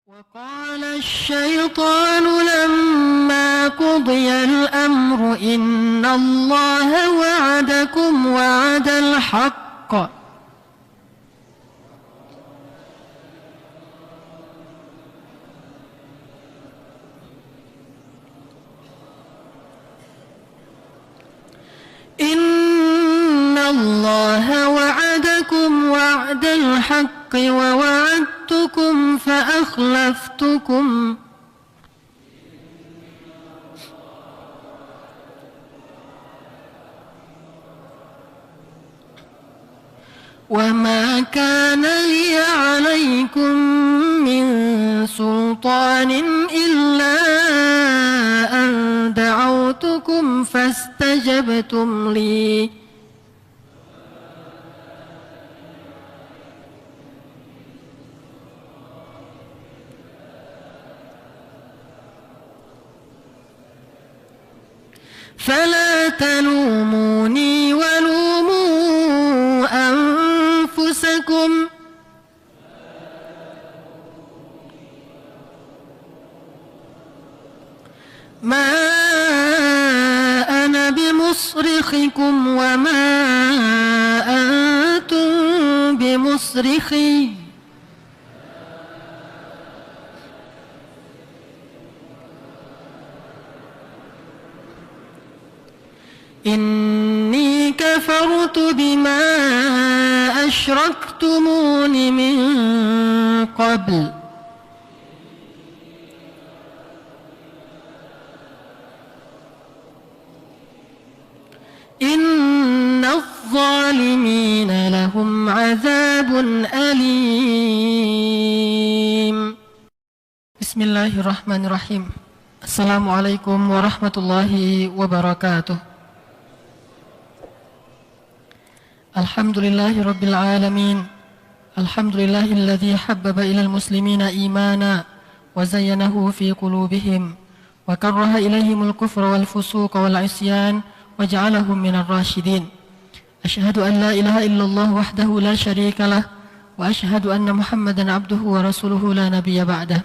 وقال الشيطان لما قضي الأمر إن الله وعدكم وعد الحق إن الله وعدكم وعد الحق ووعدتكم فأخلفتكم وما كان لي عليكم من سلطان إلا أن دعوتكم فاستجبتم لي فلا تلوموني ولوموا أنفسكم ما أنا بمصرخكم وما أنتم بمصرخي إني كفرت بما أشركتمون من قبل إن الظالمين لهم عذاب أليم. بسم الله الرحمن الرحيم. السلام عليكم ورحمة الله وبركاته. Alhamdulillahi Rabbil Alamin. Alhamdulillahilladzi habbaba ilal muslimina imana wa zayyanahu fi qulubihim wa karraha ilaihimul kufra wal fusuqa wal isyan wa ja'alahum minar rasyidin. Asyhadu an la ilaha illallah wahdahu la syarika lah wa asyhadu anna Muhammadan abduhu wa rasuluhu la nabiyya ba'dah.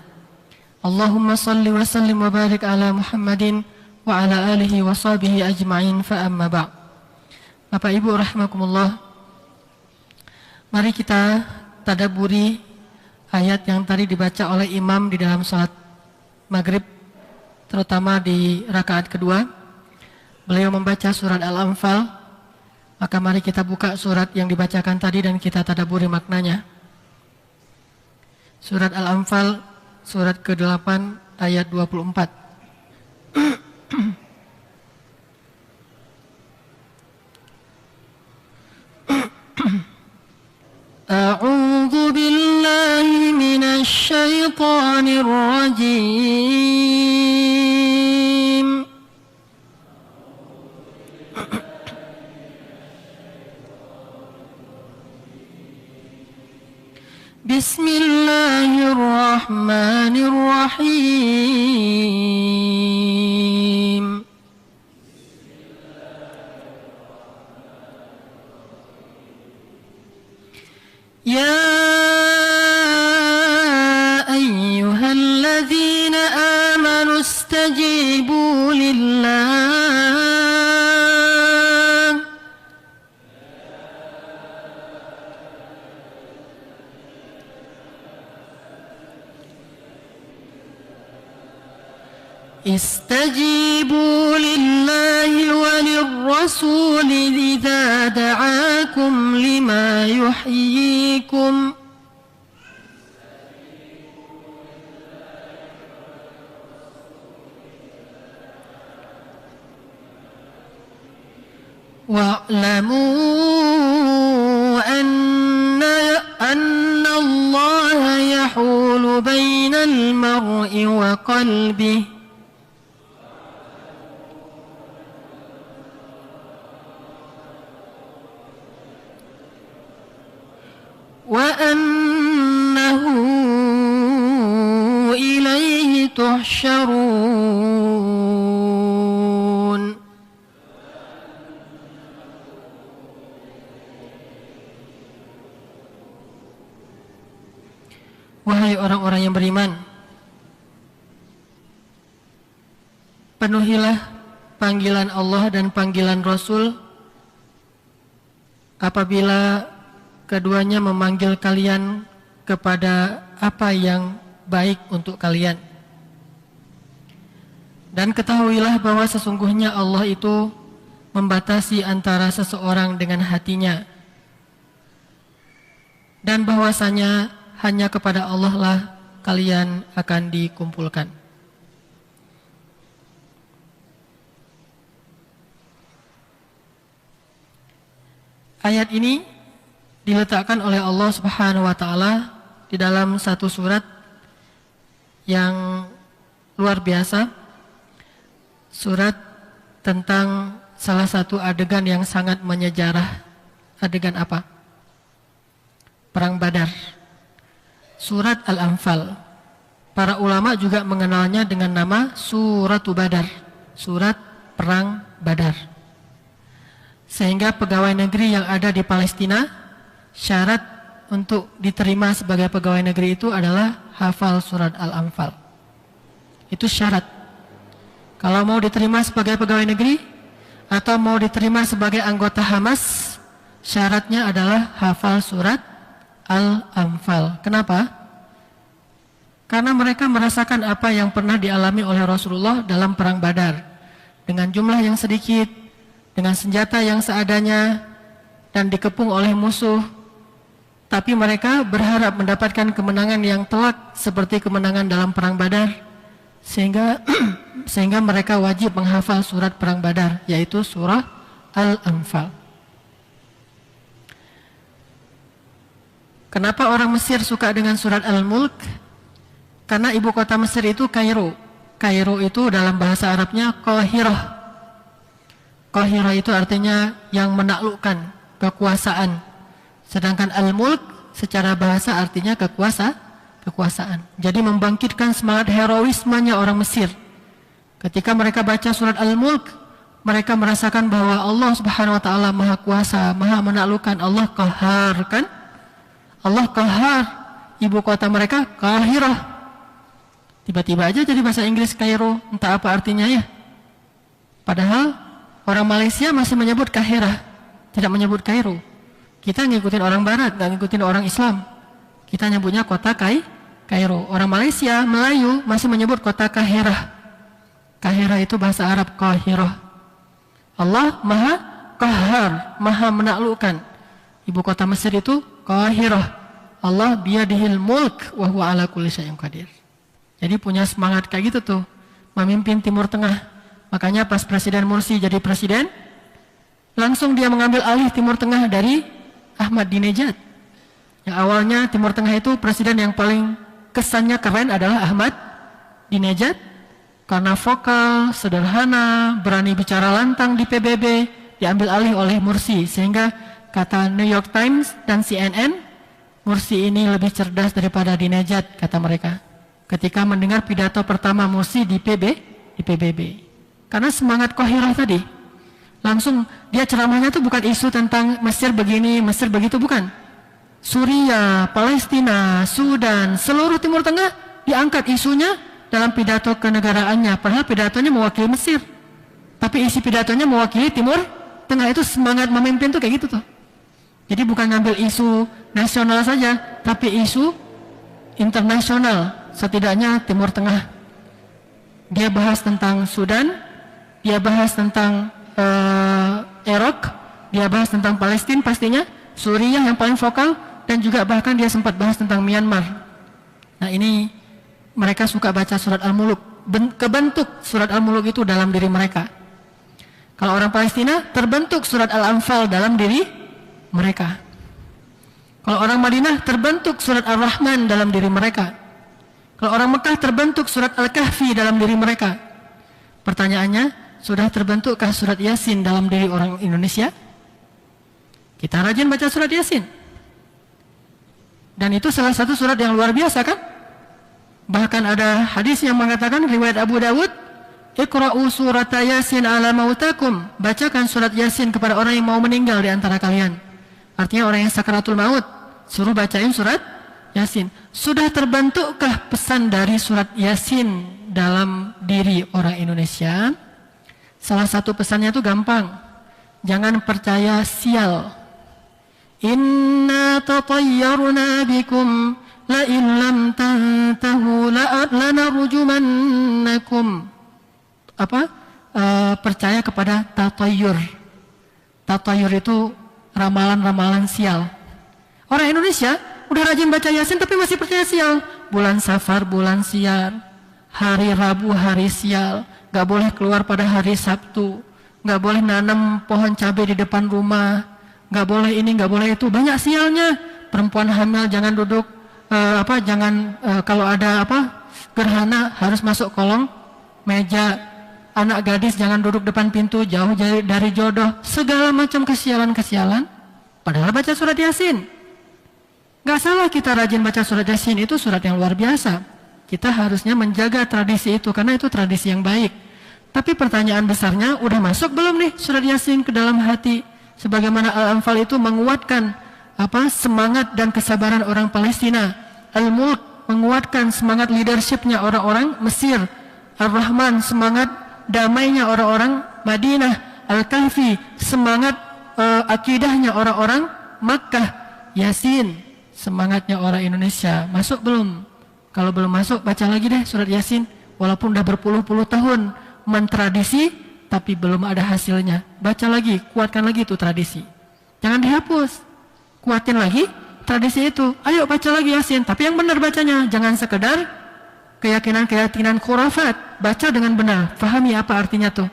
Allahumma salli wa sallim wa barik ala Muhammadin wa ala alihi wa sahbihi ajma'in fa amma ba'd. Bapak Ibu rahimakumullah, mari kita tadabburi ayat yang tadi dibaca oleh imam di dalam salat maghrib, terutama di rakaat kedua. Beliau membaca surat Al-Anfal, maka mari kita buka surat yang dibacakan tadi dan kita tadabburi maknanya. Surat Al-Anfal, surat ke-8 ayat 24. أعوذ بالله من الشيطان الرجيم بسم الله الرحمن الرحيم يا أيها الذين آمنوا استجيبوا لله استجيبوا لله وللرسول إذا دعاكم لما يحييكم واعلموا أن الله يحول بين المرء وقلبه وأنه إليه تحشرون. Wahai orang-orang yang beriman, penuhilah panggilan Allah dan panggilan Rasul apabila keduanya memanggil kalian kepada apa yang baik untuk kalian. Dan ketahuilah bahwa sesungguhnya Allah itu membatasi antara seseorang dengan hatinya, dan bahwasanya hanya kepada Allah lah kalian akan dikumpulkan. Ayat ini diletakkan oleh Allah Subhanahu wa taala di dalam satu surat yang luar biasa, surat tentang salah satu adegan yang sangat menyejarah. Adegan apa? Perang Badar. Surat Al-Anfal. Para ulama juga mengenalnya dengan nama Suratu Badar, surat Perang Badar. Sehingga pegawai negeri yang ada di Palestina, syarat untuk diterima sebagai pegawai negeri itu adalah hafal surat Al-Anfal. Itu syarat. Kalau mau diterima sebagai pegawai negeri atau mau diterima sebagai anggota Hamas, syaratnya adalah hafal surat Al-Anfal. Kenapa? Karena mereka merasakan apa yang pernah dialami oleh Rasulullah dalam perang Badar. Dengan jumlah yang sedikit, dengan senjata yang seadanya, dan dikepung oleh musuh. Tapi mereka berharap mendapatkan kemenangan yang telak seperti kemenangan dalam perang Badar. Sehingga mereka wajib menghafal surat perang Badar, yaitu surah Al-Anfal. Kenapa orang Mesir suka dengan surat Al-Mulk? Karena ibu kota Mesir itu Kairo. Kairo itu dalam bahasa Arabnya Qahirah. Qahirah itu artinya yang menaklukkan, kekuasaan. Sedangkan Al-Mulk secara bahasa artinya kekuasaan. Jadi membangkitkan semangat heroismenya orang Mesir. Ketika mereka baca surat Al-Mulk, mereka merasakan bahwa Allah Subhanahu wa taala Maha Kuasa, Maha Menaklukkan. Allah Qahar, kan? Allah Qahar. Ibu kota mereka Qahirah. Tiba-tiba aja jadi bahasa Inggris Kairo, entah apa artinya ya. Padahal orang Malaysia masih menyebut Kahirah, tidak menyebut Kairo. Kita ngikutin orang Barat, nggak ngikutin orang Islam. Kita nyebutnya kota Kairo. Orang Malaysia, Melayu masih menyebut kota Kahirah. Kahirah itu bahasa Arab Qahirah. Allah Maha Qahar, Maha Menaklukkan. Ibu kota Mesir itu Qahirah. Allah biyadihil mulk wa huwa ala kulli syai'in qadir. Jadi punya semangat kayak gitu tuh, memimpin Timur Tengah. Makanya pas Presiden Mursi jadi presiden, langsung dia mengambil alih Timur Tengah dari Ahmadinejad. Yang awalnya Timur Tengah itu presiden yang paling kesannya keren adalah Ahmadinejad. Karena vokal, sederhana, berani bicara lantang di PBB, diambil alih oleh Mursi. Sehingga kata New York Times dan CNN, Mursi ini lebih cerdas daripada Dinejad, kata mereka. Ketika mendengar pidato pertama Mursi di PBB. Karena semangat Qahirah tadi. Langsung dia ceramahnya tuh bukan isu tentang Mesir begini, Mesir begitu, bukan. Suriah, Palestina, Sudan, seluruh Timur Tengah diangkat isunya dalam pidato kenegaraannya. Padahal pidatonya mewakili Mesir. Tapi isi pidatonya mewakili Timur Tengah. Itu semangat memimpin tuh kayak gitu tuh. Jadi bukan ngambil isu nasional saja, tapi isu internasional. Setidaknya Timur Tengah. Dia bahas tentang Sudan, dia bahas tentang Irak, dia bahas tentang Palestina pastinya, Suriah yang paling vokal, dan juga bahkan dia sempat bahas tentang Myanmar. Nah ini mereka suka baca surat Al-Muluk. Kebentuk surat Al-Muluk itu dalam diri mereka. Kalau orang Palestina terbentuk surat Al-Anfal dalam diri mereka. Kalau orang Madinah terbentuk surat Ar-Rahman dalam diri mereka. Kalau orang Mekah terbentuk surat Al-Kahfi dalam diri mereka. Pertanyaannya, sudah terbentukkah surat Yasin dalam diri orang Indonesia? Kita rajin baca surat Yasin. Dan itu salah satu surat yang luar biasa, kan? Bahkan ada hadis yang mengatakan, riwayat Abu Dawud, Iqra'u surat Yasin ala mautakum. Bacakan surat Yasin kepada orang yang mau meninggal di antara kalian. Artinya orang yang sakaratul maut, suruh bacain surat Yasin. Sudah terbentukkah pesan dari surat Yasin dalam diri orang Indonesia. Salah satu pesannya itu gampang. Jangan percaya sial. Inna tatayyarna bikum la in lam tantahu lanarjumannakum. Percaya kepada tatayyur. Tatayyur itu ramalan-ramalan sial. Orang Indonesia udah rajin baca Yasin tapi masih percaya sial. Bulan Safar, bulan sial. Hari Rabu, hari sial. Gak boleh keluar pada hari Sabtu. Gak boleh nanam pohon cabai di depan rumah. Gak boleh ini, gak boleh itu. Banyak sialnya. Perempuan hamil jangan duduk. Kalau ada gerhana harus masuk kolong meja. Anak gadis jangan duduk depan pintu, jauh dari jodoh. Segala macam kesialan-kesialan. Padahal baca surat Yasin. Gak salah kita rajin baca surat Yasin, itu surat yang luar biasa. Kita harusnya menjaga tradisi itu, karena itu tradisi yang baik. Tapi pertanyaan besarnya, udah masuk belum nih surat Yasin ke dalam hati? Sebagaimana Al-Anfal itu menguatkan semangat dan kesabaran orang Palestina. Al-Mulk menguatkan semangat leadershipnya orang-orang Mesir. Ar-Rahman semangat damainya orang-orang Madinah. Al-Kahfi semangat akidahnya orang-orang Makkah. Yasin semangatnya orang Indonesia. Masuk belum? Kalau belum masuk, baca lagi deh surat Yasin. Walaupun udah berpuluh-puluh tahun mentradisi, tapi belum ada hasilnya. Baca lagi, kuatkan lagi itu tradisi. Jangan dihapus. Kuatin lagi tradisi itu. Ayo baca lagi Yasin, tapi yang benar bacanya. Jangan sekedar keyakinan-keyakinan khurafat. Baca dengan benar, pahami apa artinya tuh.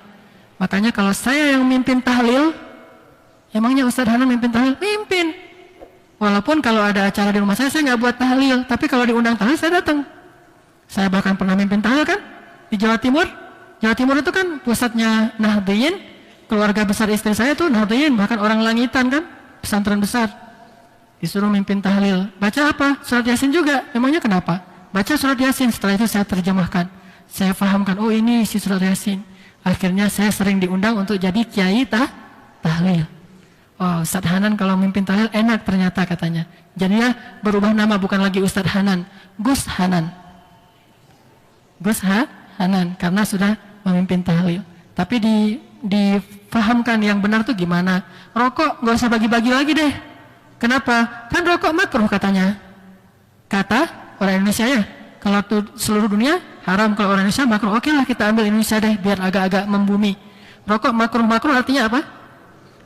Makanya kalau saya yang mimpin tahlil, emangnya Ustadz Hanan mimpin tahlil? Mimpin. Walaupun kalau ada acara di rumah saya nggak buat tahlil, tapi kalau diundang tahlil saya datang. Saya bahkan pernah mimpin tahlil kan di Jawa Timur. Jawa Timur itu kan pusatnya Nahdliyin. Keluarga besar istri saya tuh Nahdliyin, bahkan orang Langitan kan, pesantren besar. Disuruh mimpin tahlil. Baca apa? Surat Yasin juga. Emangnya kenapa? Baca surat Yasin. Setelah itu saya terjemahkan. Saya fahamkan, oh ini isi surat Yasin. Akhirnya saya sering diundang untuk jadi kiai tahlil. Oh, Ustadz Hanan kalau mimpin tahlil enak ternyata katanya. Jadinya berubah nama, bukan lagi Ustadz Hanan, Gus Hanan. Gus Hanan karena sudah memimpin tahlil. Tapi difahamkan yang benar tuh gimana. Rokok nggak usah bagi-bagi lagi deh. Kenapa? Kan rokok makruh katanya. Kata orang Indonesia ya. Kalau seluruh dunia haram, kalau orang Indonesia makruh. Oke lah kita ambil Indonesia deh biar agak-agak membumi. Rokok makruh artinya apa?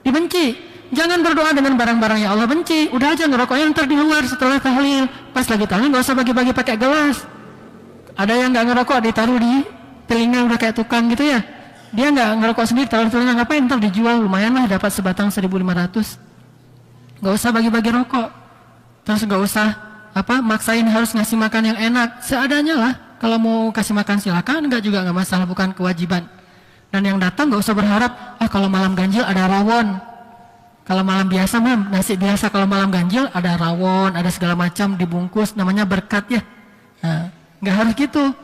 Dibenci. Jangan berdoa dengan barang-barang yang Allah benci. Udah aja ngerokoknya ntar di luar setelah tahlil. Pas lagi tahlil nggak usah bagi-bagi pakai gelas. Ada yang nggak ngerokok ditaruh di telinga udah kayak tukang gitu ya. Dia nggak ngerokok sendiri taruh di telinga, ngapain? Ntar dijual lumayan lah dapat sebatang 1.500. Nggak usah bagi-bagi rokok. Terus nggak usah maksain harus ngasih makan yang enak. Seadanya lah. Kalau mau kasih makan silakan, nggak juga nggak masalah, bukan kewajiban. Dan yang datang nggak usah berharap kalau malam ganjil ada rawon. Kalau malam biasa nasi biasa, kalau malam ganjil ada rawon, ada segala macam dibungkus, namanya berkat ya. Nah, nggak harus gitu.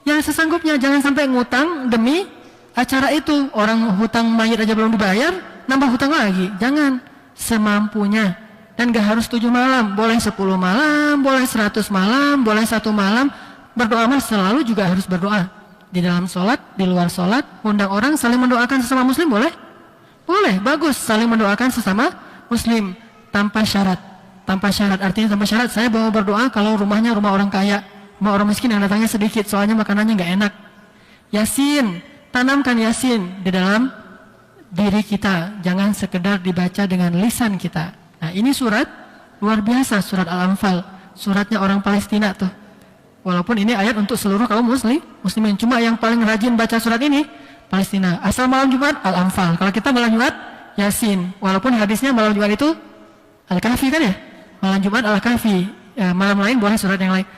Yang sesanggupnya, jangan sampai ngutang demi acara itu. Orang hutang mayit aja belum dibayar, nambah hutang lagi. Jangan, semampunya. Dan nggak harus 7 malam, boleh 10 malam, boleh 100 malam, boleh 1 malam. Berdoa selalu juga harus berdoa. Di dalam sholat, di luar sholat, undang orang saling mendoakan sesama muslim boleh? Boleh, bagus, saling mendoakan sesama muslim tanpa syarat. Tanpa syarat, artinya tanpa syarat saya mau berdoa kalau rumahnya rumah orang kaya, rumah orang miskin yang datangnya sedikit, soalnya makanannya nggak enak. Yasin, tanamkan Yasin di dalam diri kita, jangan sekedar dibaca dengan lisan kita. Nah ini surat luar biasa, surat Al-Anfal, suratnya orang Palestina tuh. Walaupun ini ayat untuk seluruh kaum muslimin, cuma yang paling rajin baca surat ini Palestina. Asal malam Jumat Al-Anfal. Kalau kita malam Jumat Yasin. Walaupun hadisnya malam Jumat itu Al-Kahfi kan ya. Malam Jumat Al-Kahfi. Ya, malam lain boleh surat yang lain.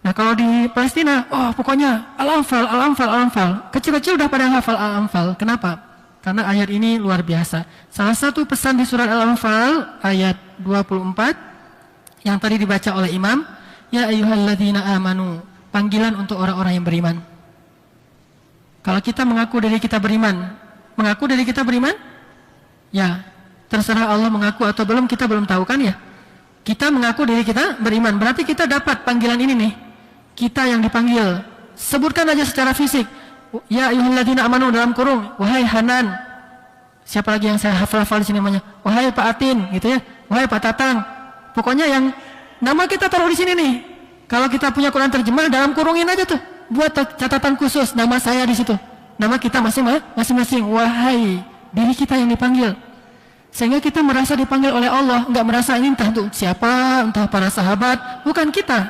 Nah kalau di Palestina, pokoknya Al-Anfal, Al-Anfal, Al-Anfal. Kecil-kecil udah pada hafal Al-Anfal. Kenapa? Karena ayat ini luar biasa. Salah satu pesan di surat Al-Anfal ayat 24 yang tadi dibaca oleh Imam, ya ayyuhalladzina amanu, panggilan untuk orang-orang yang beriman. Kalau kita mengaku diri kita beriman, ya terserah Allah mengaku atau belum, kita belum tahu kan ya. Kita mengaku diri kita beriman, berarti kita dapat panggilan ini nih. Kita yang dipanggil Sebutkan aja secara fisik. Ya ayyuhalladzina amanu dalam kurung, wahai Hanan. Siapa lagi yang saya hafal di sini namanya? Wahai Pak Atin, gitu ya. Wahai Pak Tatang. Pokoknya yang nama kita taruh di sini nih. Kalau kita punya Quran terjemah, dalam kurungin aja tuh. Buat catatan khusus nama saya di situ. Nama kita masing-masing. Wahai diri kita yang dipanggil. Sehingga kita merasa dipanggil oleh Allah, nggak merasa ini entah untuk siapa, entah para sahabat, bukan kita,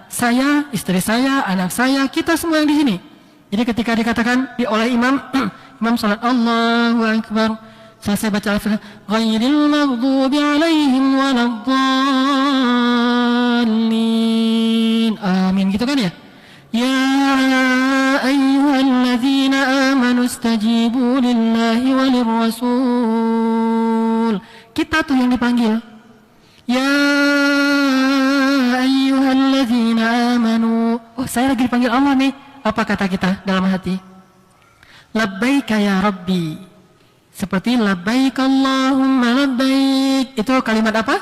saya, istri saya, anak saya, kita semua yang di sini. Jadi ketika dikatakan oleh imam, imam salat Allahu Akbar, selesai baca al-Fatihah, ghairil maghdubi alaihim waladdallin, amin, gitu kan ya? Ya ayyuhalladzina amanu istajibu lillahi walir rasul. Kita tuh yang dipanggil. Ya ayyuhalladzina amanu. Oh, saya lagi dipanggil Allah nih. Apa kata kita dalam hati? Labbaika ya Rabbi. Seperti labbaik Allahumma labbaik. Itu kalimat apa?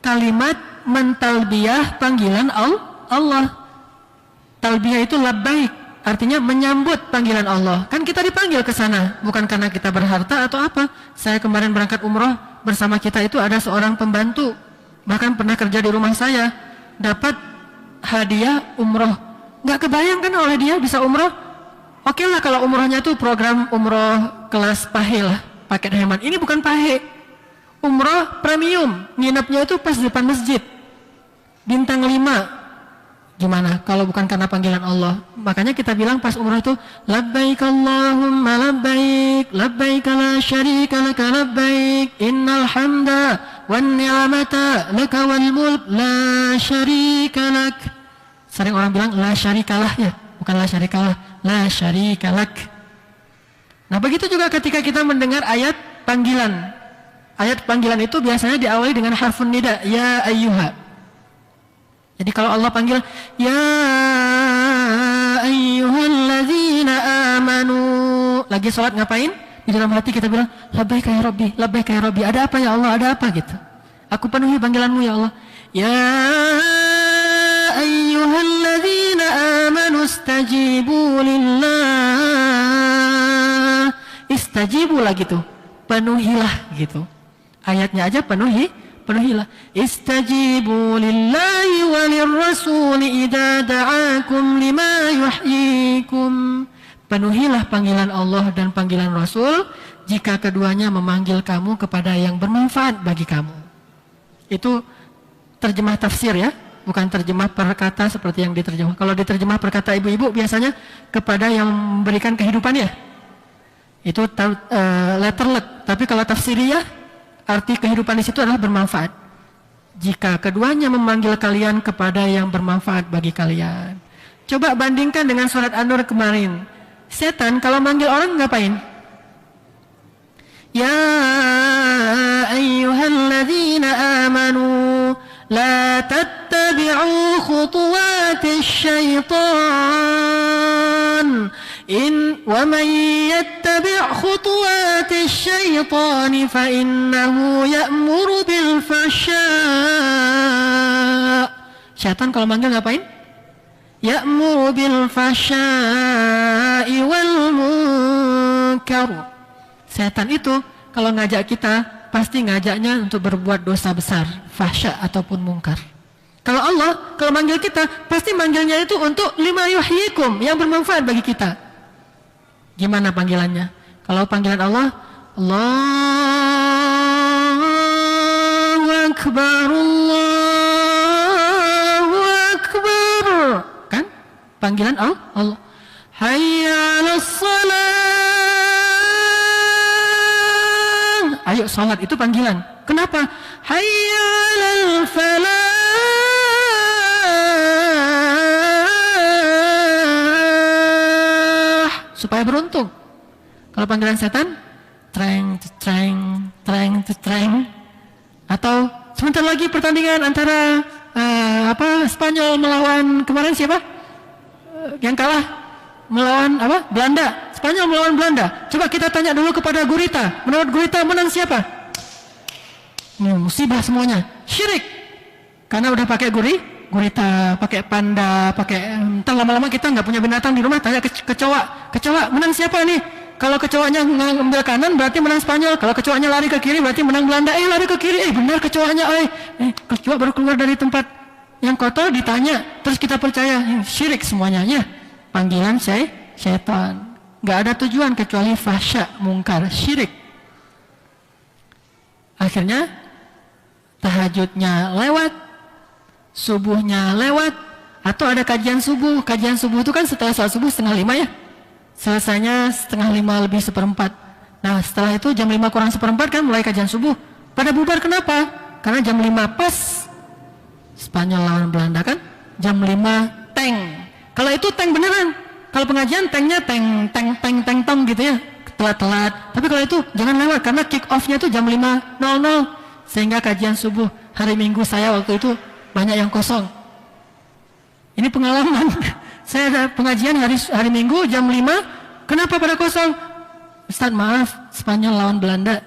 Kalimat mentalbiyah panggilan Allah. Talbiyah itu labbaik, artinya menyambut panggilan Allah. Kan kita dipanggil ke sana, bukan karena kita berharta atau apa. Saya kemarin berangkat umroh, bersama kita itu ada seorang pembantu, bahkan pernah kerja di rumah saya, dapat hadiah umroh. Nggak kebayang kan oleh dia bisa umroh? Oke lah kalau umrohnya itu program umroh kelas pahe lah, paket hemat. Ini bukan pahe, umroh premium, nginepnya itu pas depan masjid, bintang 5. Gimana kalau bukan karena panggilan Allah? Makanya kita bilang pas umrah itu labbaik Allahumma labbaik, labbaik la syarika laka labbaik, innal hamda wan ni'mata laka wal mulk la syarika lak. Sering orang bilang la syarikalah ya, bukan la syarikalah, la syarikalak. Nah begitu juga ketika kita mendengar ayat panggilan. Ayat panggilan itu biasanya diawali dengan harfun nida, ya ayyuha. Jadi kalau Allah panggil ya ayyuhalladzina amanu, lagi sholat ngapain? Di dalam hati kita bilang labbaika ya Rabbi, labbaika ya Rabbi. Ada apa ya Allah? Ada apa gitu? Aku penuhi panggilanmu ya Allah. Ya ayyuhalladzina amanu istajibu lillah. Istajibu lagi tuh, penuhilah gitu. Ayatnya aja penuhilah. Istajibu lillahi walir rasuli idza da'akum lima yuhyikum. Penuhilah panggilan Allah dan panggilan Rasul jika keduanya memanggil kamu kepada yang bermanfaat bagi kamu. Itu terjemah tafsir ya, bukan terjemah perkata seperti yang diterjemah. Kalau diterjemah perkata ibu-ibu biasanya kepada yang memberikan kehidupan ya. Itu letterlet. Tapi kalau tafsiriyah, arti kehidupan di situ adalah bermanfaat. Jika keduanya memanggil kalian kepada yang bermanfaat bagi kalian. Coba bandingkan dengan surat An-Nur kemarin. Setan kalau manggil orang ngapain? Ya ayyuhalladzina amanu la tattabi'u khutuwatis syaitan. Wa man yattabi' khutuwatis syaitani fa innahu ya'muru bil fasya'. Syaitan kalau manggil ngapain? Ya'muru bil fasya'i wal munkar. Setan itu kalau ngajak kita pasti ngajaknya untuk berbuat dosa besar, fahsya ataupun mungkar. Kalau Allah kalau manggil kita pasti manggilnya itu untuk lima yuhyikum, yang bermanfaat bagi kita. Gimana panggilannya? Kalau panggilan Allah, Allahu Akbar, Allahu Akbar. Kan? Panggilan Allah. Hayya 'alas salat. Ayo salat itu panggilan. Kenapa? Hayya 'alal falah. Supaya beruntung. Kalau panggilan setan, treng, atau sebentar lagi pertandingan antara Spanyol melawan kemarin siapa? Yang kalah melawan Belanda. Spanyol melawan Belanda. Coba kita tanya dulu kepada Gurita. Menurut Gurita menang siapa? Ini musibah semuanya. Syirik. Karena udah pakai gurita, pakai panda, pakai entar lama-lama kita nggak punya binatang di rumah, tanya kecoa, kecoa menang siapa nih? Kalau kecoanya ngambil kanan berarti menang Spanyol, kalau kecoanya lari ke kiri berarti menang Belanda. Lari ke kiri, benar kecoanya, kecoa baru keluar dari tempat yang kotor ditanya, terus kita percaya, syirik semuanya, ya panggilan syaitan. Nggak ada tujuan kecuali fahsya, mungkar, syirik. Akhirnya tahajudnya lewat, subuhnya lewat, atau ada kajian subuh. Kajian subuh itu kan setelah salat subuh 4:30 ya, selesainya 4:30 lebih 1/4. Nah setelah itu jam 5 kurang 1/4 kan mulai kajian subuh. Pada bubar kenapa? Karena jam 5 pas Spanyol lawan Belanda kan, jam 5 tank. Kalau itu tank beneran. Kalau pengajian tanknya tank gitu ya, telat-telat. Tapi kalau itu jangan lewat karena kick off-nya itu jam 5.00. Sehingga kajian subuh hari Minggu saya waktu itu banyak yang kosong. Ini pengalaman. Saya ada pengajian hari Minggu jam 5, kenapa pada kosong? Ustaz maaf, Spanyol lawan Belanda.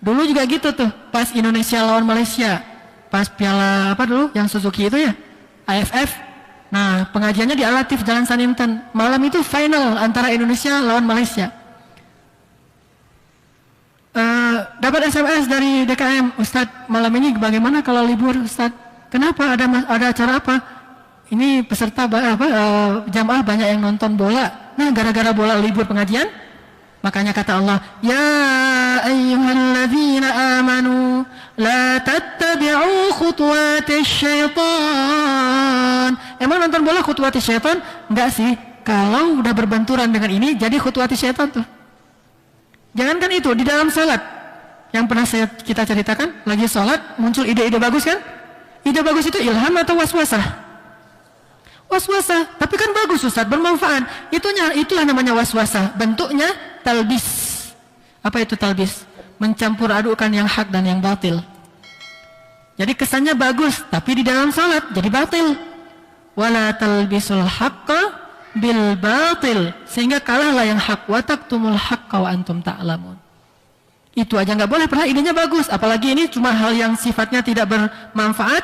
Dulu juga gitu tuh, pas Indonesia lawan Malaysia, pas piala apa dulu yang Suzuki itu ya, AFF. Nah pengajiannya di Al-Latif Jalan Saninten. Malam itu final antara Indonesia lawan Malaysia. Dapat SMS dari DKM, Ustadz malam ini bagaimana kalau libur Ustadz? Kenapa, ada acara apa? Ini peserta jamaah banyak yang nonton bola. Nah gara-gara bola libur pengajian. Makanya kata Allah, ya ayyuhalladzina amanu la tattabi'u khutuwatis syaitan. Emang nonton bola khutuwatis syaitan? Enggak sih. Kalau udah berbenturan dengan ini jadi khutuwatis syaitan tuh. Jangankan itu, di dalam salat yang pernah kita ceritakan, lagi salat muncul ide-ide bagus kan? Ide bagus itu ilham atau waswasah? Waswasah, tapi kan bagus Ustaz, bermanfaat. Itulah namanya waswasah. Bentuknya talbis. Apa itu talbis? Mencampur adukan yang hak dan yang batil. Jadi kesannya bagus, tapi di dalam salat jadi batil. Wala talbisul haqqa bil batil, sehingga kalahlah yang hak. Wa taktumul haqqa wa antum ta'lamun. Itu aja nggak boleh, padahal idenya bagus. Apalagi ini cuma hal yang sifatnya tidak bermanfaat,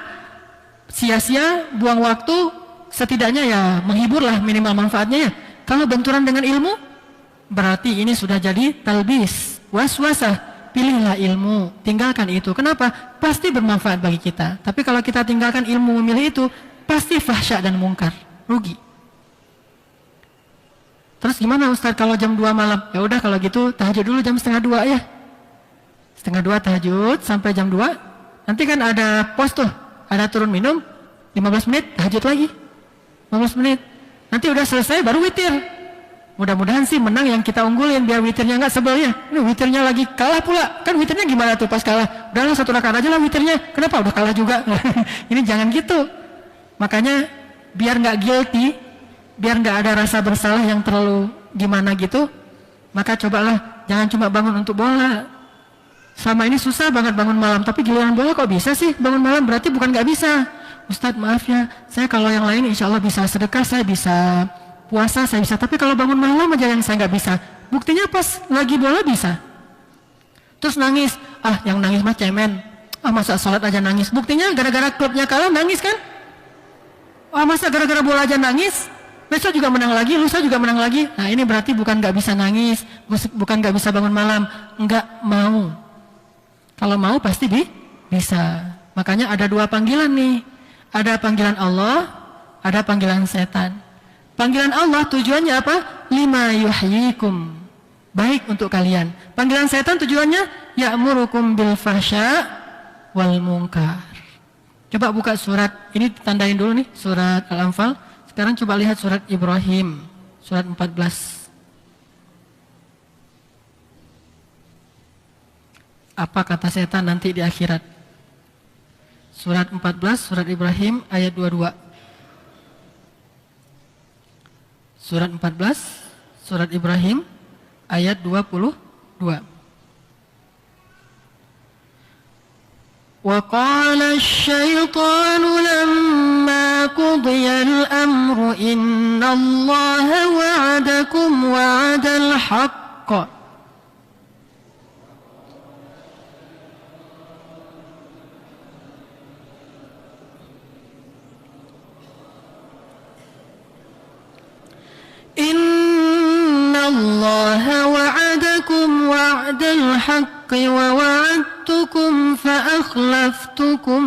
sia-sia, buang waktu. Setidaknya ya menghiburlah, minimal manfaatnya ya. Kalau benturan dengan ilmu, berarti ini sudah jadi talbis, waswasah. Pilihlah ilmu, tinggalkan itu. Kenapa? Pasti bermanfaat bagi kita. Tapi kalau kita tinggalkan ilmu, memilih itu, pasti fahsya dan mungkar, rugi. Terus gimana Ustaz kalau jam 2 malam? Ya udah kalau gitu tahajud dulu jam 1:30 ya. 1:30 tahajud sampai jam 2. Nanti kan ada pos tuh, ada turun minum, 15 menit tahajud lagi. 15 menit. Nanti udah selesai baru witir. Mudah-mudahan sih menang yang kita unggulin biar witirnya nggak sebel ya. Ini witirnya lagi kalah pula. Kan witirnya gimana tuh pas kalah? Udahlah 1 rakaat aja lah witirnya. Kenapa udah kalah juga? Ini jangan gitu. Makanya biar nggak guilty, biar nggak ada rasa bersalah yang terlalu gimana gitu, maka cobalah jangan cuma bangun untuk bola. Selama ini susah banget bangun malam, tapi giliran bola kok bisa sih bangun malam? Berarti bukan nggak bisa. Ustadz maaf ya, saya kalau yang lain insya Allah bisa sedekah, saya bisa puasa, saya bisa. Tapi kalau bangun malam aja yang saya nggak bisa. Buktinya pas lagi bola bisa. Terus nangis, yang nangis mah cemen. Masa sholat aja nangis. Buktinya gara-gara klubnya kalah nangis kan? Masa gara-gara bola aja nangis? Besok juga menang lagi, lusa juga menang lagi. Nah ini berarti bukan nggak bisa nangis, bukan nggak bisa bangun malam, nggak mau. Kalau mau pasti bisa. Makanya ada 2 panggilan nih. Ada panggilan Allah, ada panggilan setan. Panggilan Allah tujuannya apa? Lima yuhyikum, baik untuk kalian. Panggilan setan tujuannya ya'murukum bil fahsya wal munkar. Coba buka surat, ini tandain dulu nih, surat Al-Anfal. Sekarang coba lihat surat Ibrahim, surat 14. Apa kata setan nanti di akhirat? Surat 14, surat Ibrahim ayat 22. Surat 14, surat Ibrahim ayat 22. Wa qala asy-syaitanu lamma qudiya al-amru innallaha wa'adakum wa'adal haqq. بالحق ووعدتكم فأخلفتكم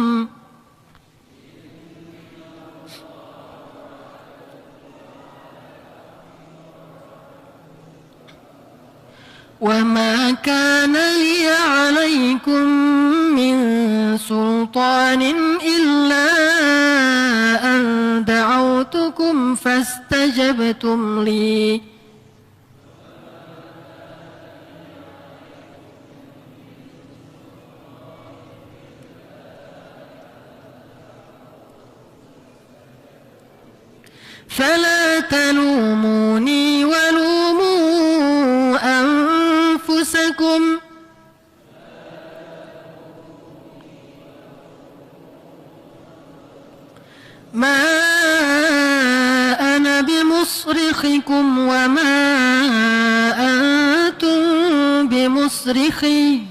وما كان لي عليكم من سلطان إلا أن دعوتكم فاستجبتم لي فلا تلوموني ولوموا أنفسكم ما أنا بمصرخكم وما أنتم بمصرخي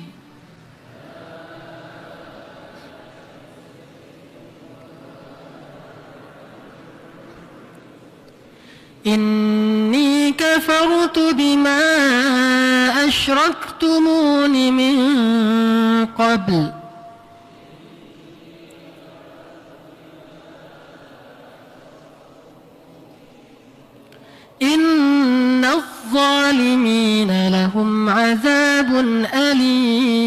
إني كفرت بما أشركتمون من قبل إن الظالمين لهم عذاب أليم.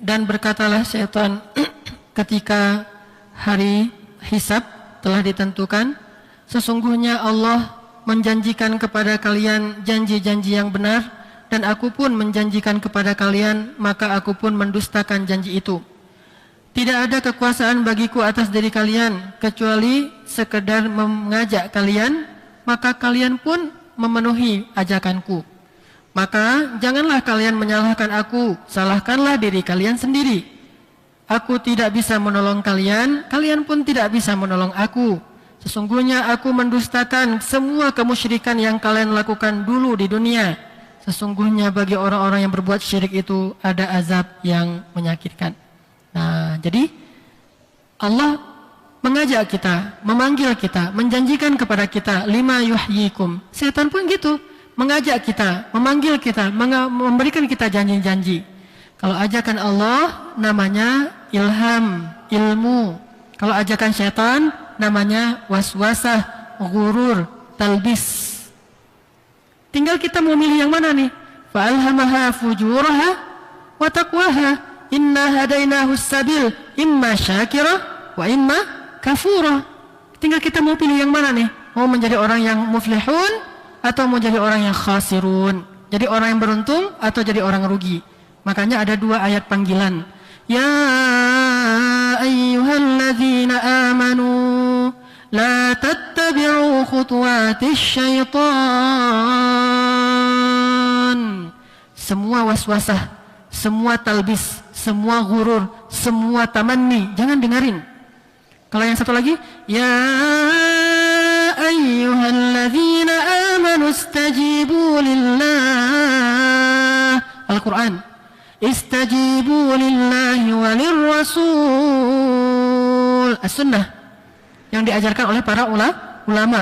Dan berkatalah syaitan ketika hari hisab telah ditentukan, sesungguhnya Allah menjanjikan kepada kalian janji-janji yang benar, dan aku pun menjanjikan kepada kalian, maka aku pun mendustakan janji itu. Tidak ada kekuasaan bagiku atas diri kalian, kecuali sekedar mengajak kalian, maka kalian pun memenuhi ajakanku. Maka janganlah kalian menyalahkan aku, salahkanlah diri kalian sendiri. Aku tidak bisa menolong kalian, kalian pun tidak bisa menolong aku. Sesungguhnya aku mendustakan semua kemusyrikan yang kalian lakukan dulu di dunia. Sesungguhnya bagi orang-orang yang berbuat syirik itu ada azab yang menyakitkan. Nah, jadi Allah mengajak kita, memanggil kita, menjanjikan kepada kita, lima yuhyikum. Setan pun gitu, mengajak kita, memanggil kita, memberikan kita janji-janji. Kalau ajakan Allah namanya ilham, ilmu. Kalau ajakan syaitan namanya waswasah, ghurur, talbis. Tinggal kita mau milih yang mana nih? Fa'alhamaha fujuraha wa taqwaha. Inna hadainahu sabil, imma syakira wa imma kafura. Tinggal kita mau pilih yang mana nih? Mau menjadi orang yang muflihun atau mau jadi orang yang khasirun, jadi orang yang beruntung atau jadi orang rugi. Makanya ada dua ayat panggilan. Ya ayyuhalladzina amanu la tattabi'u khutuwatis syaitan. Semua waswasah, semua talbis, semua ghurur, semua tamanni, jangan dengerin. Kalau yang satu lagi, ya ayyuhalladzina amanu istajibu lillah. Al-Quran. Istajibu lillahi walirrasul. As-Sunnah. Yang diajarkan oleh para ulama.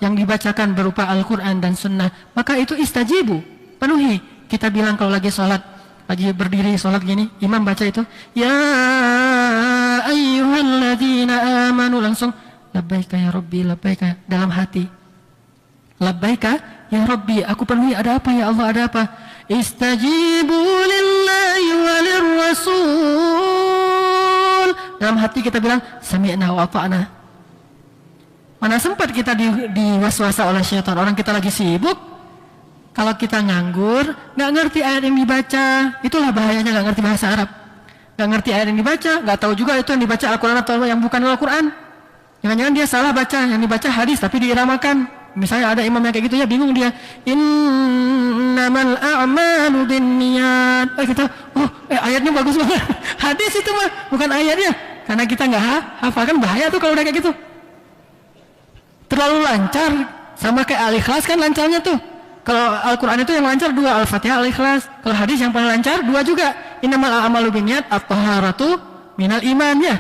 Yang dibacakan berupa Al-Quran dan Sunnah. Maka itu istajibu. Penuhi. Kita bilang kalau lagi sholat, lagi berdiri sholat gini, imam baca itu, ya ayyuhalladzina amanu, langsung labbaika ya Rabbi, labbaika dalam hati. Labbaika ya Rabbi, aku penuhi, ada apa ya Allah, ada apa? Istajibu lillahi walirrasul. Dalam hati kita bilang sami'na wa ata'na. Mana sempat kita diwaswasa oleh syaitan. Orang kita lagi sibuk. Kalau kita nganggur, nggak ngerti ayat yang dibaca, itulah bahayanya nggak ngerti bahasa Arab. Nggak ngerti ayat yang dibaca, nggak tahu juga itu yang dibaca Al-Quran atau yang bukan Al-Quran. Jangan-jangan dia salah baca, yang dibaca hadis tapi diiramakan. Misalnya ada imam yang kayak gitu ya, bingung dia. Innamal a'malu binniyat. Kita, ayatnya bagus banget. Hadis itu mah, bukan ayatnya. Karena kita nggak hafalkan, bahaya tuh kalau udah kayak gitu. Terlalu lancar, sama kayak Al-Ikhlas kan lancarnya tuh. Kalau Al-Quran itu yang lancar dua, Al-Fatihah, Al-Ikhlas. Kalau hadis yang paling lancar dua juga. Innamal a'malu binniyat, at-taharatu minal iman ya.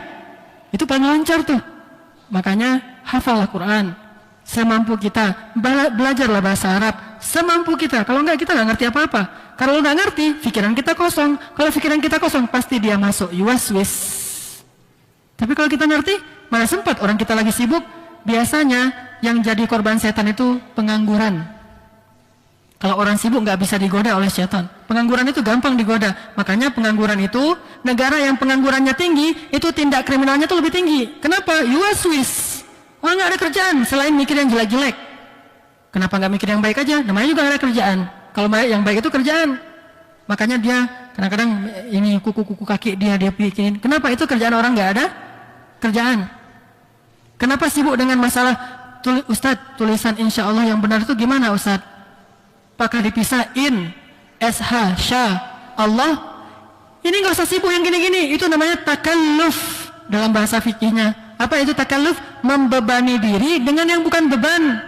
Itu paling lancar tuh. Makanya hafallah Quran semampu kita, belajarlah bahasa Arab semampu kita. Kalau enggak kita nggak ngerti apa-apa. Kalau nggak ngerti, pikiran kita kosong. Kalau pikiran kita kosong, pasti dia masuk yuwaswis. Tapi kalau kita ngerti, mana sempat orang kita lagi sibuk. Biasanya yang jadi korban setan itu pengangguran. Kalau orang sibuk nggak bisa digoda oleh setan. Pengangguran itu gampang digoda. Makanya pengangguran itu, negara yang penganggurannya tinggi, itu tindak kriminalnya tuh lebih tinggi. Kenapa? Swiss. Orang nggak ada kerjaan selain mikir yang jelek-jelek. Kenapa nggak mikir yang baik aja? Namanya juga nggak ada kerjaan. Kalau yang baik itu kerjaan. Makanya dia kadang-kadang ini kuku-kuku kaki dia bikin. Kenapa? Itu kerjaan orang nggak ada kerjaan. Kenapa sibuk dengan masalah Ustadz, tulisan insya Allah yang benar itu gimana Ustadz? Apakah dipisah in, sh, sya, Allah? Ini nggak usah sibuk yang gini-gini. Itu namanya takalluf dalam bahasa fikihnya. Apa itu takalluf? Membebani diri dengan yang bukan beban.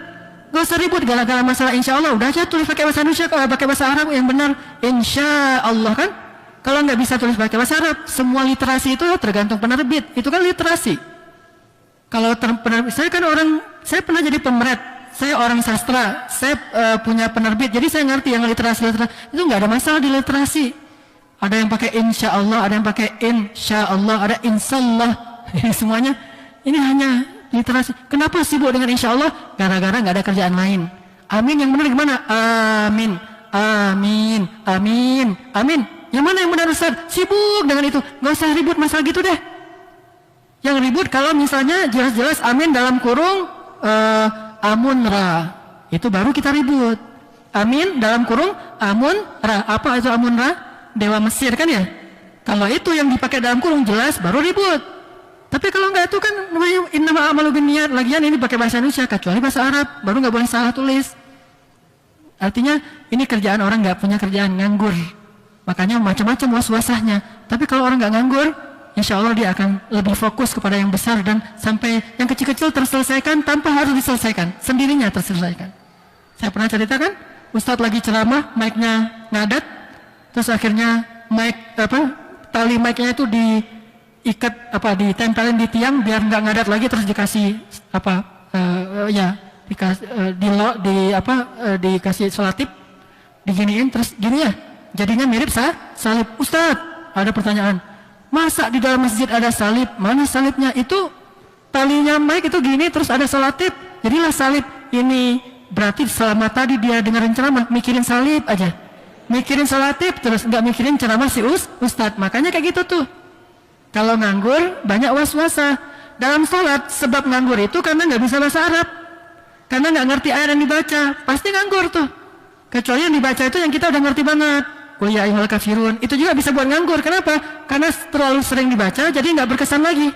Nggak usah ribut gara-gara masalah insya Allah. Udah aja tulis pakai bahasa Indonesia, kalau pakai bahasa Arab yang benar insya Allah kan. Kalau nggak bisa tulis pakai bahasa Arab, semua literasi itu tergantung penerbit. Itu kan literasi. Kalau penerbit, saya pernah jadi pemret. Saya orang sastra, saya punya penerbit, jadi saya ngerti yang literasi itu nggak ada masalah di literasi. Ada yang pakai insya Allah, ada yang pakai insya Allah, ada insyaallah. Ini semuanya, ini hanya literasi. Kenapa sibuk dengan insya Allah? Gara-gara nggak ada kerjaan lain. Amin yang benar gimana? Amin, amin, amin, amin. Yang mana yang benar Ustaz? Sibuk dengan itu, nggak usah ribut masalah gitu deh. Yang ribut kalau misalnya jelas-jelas amin dalam kurung Amun-Ra, itu baru kita ribut. Amin dalam kurung Amun-Ra. Apa itu Amun-Ra? Dewa Mesir kan ya? Kalau itu yang dipakai dalam kurung jelas baru ribut. Tapi kalau enggak itu kan namanya innama a'malu binniyat. Lagian ini pakai bahasa Indonesia kecuali bahasa Arab, baru enggak boleh salah tulis. Artinya ini kerjaan orang enggak punya kerjaan, nganggur. Makanya macam-macam was-wasahnya. Tapi kalau orang enggak nganggur, insya Allah dia akan lebih fokus kepada yang besar dan sampai yang kecil-kecil terselesaikan tanpa harus diselesaikan, sendirinya terselesaikan. Saya pernah ceritakan, Ustadz lagi ceramah, mic-nya ngadat, terus akhirnya tali mic-nya itu diikat ditempelin di tiang biar nggak ngadat lagi, terus dikasih dikasih selatip, diginiin, terus gini ya, jadinya mirip salib. Ustadz, ada pertanyaan. Masa di dalam masjid ada salib? Mana salibnya? Itu talinya mic itu gini terus ada selatip. Jadilah salib. Ini berarti selama tadi dia dengerin ceramah mikirin salib aja. Mikirin selatip terus nggak mikirin ceramah si Ustadz. Makanya kayak gitu tuh. Kalau nganggur banyak was-wasa. Dalam sholat sebab nganggur itu karena nggak bisa bahasa Arab. Karena nggak ngerti ayat yang dibaca. Pasti nganggur tuh. Kecuali yang dibaca itu yang kita udah ngerti banget. Qul ya ayyuhal kafirun, itu juga bisa buat nganggur. Kenapa? Karena terlalu sering dibaca jadi nggak berkesan lagi.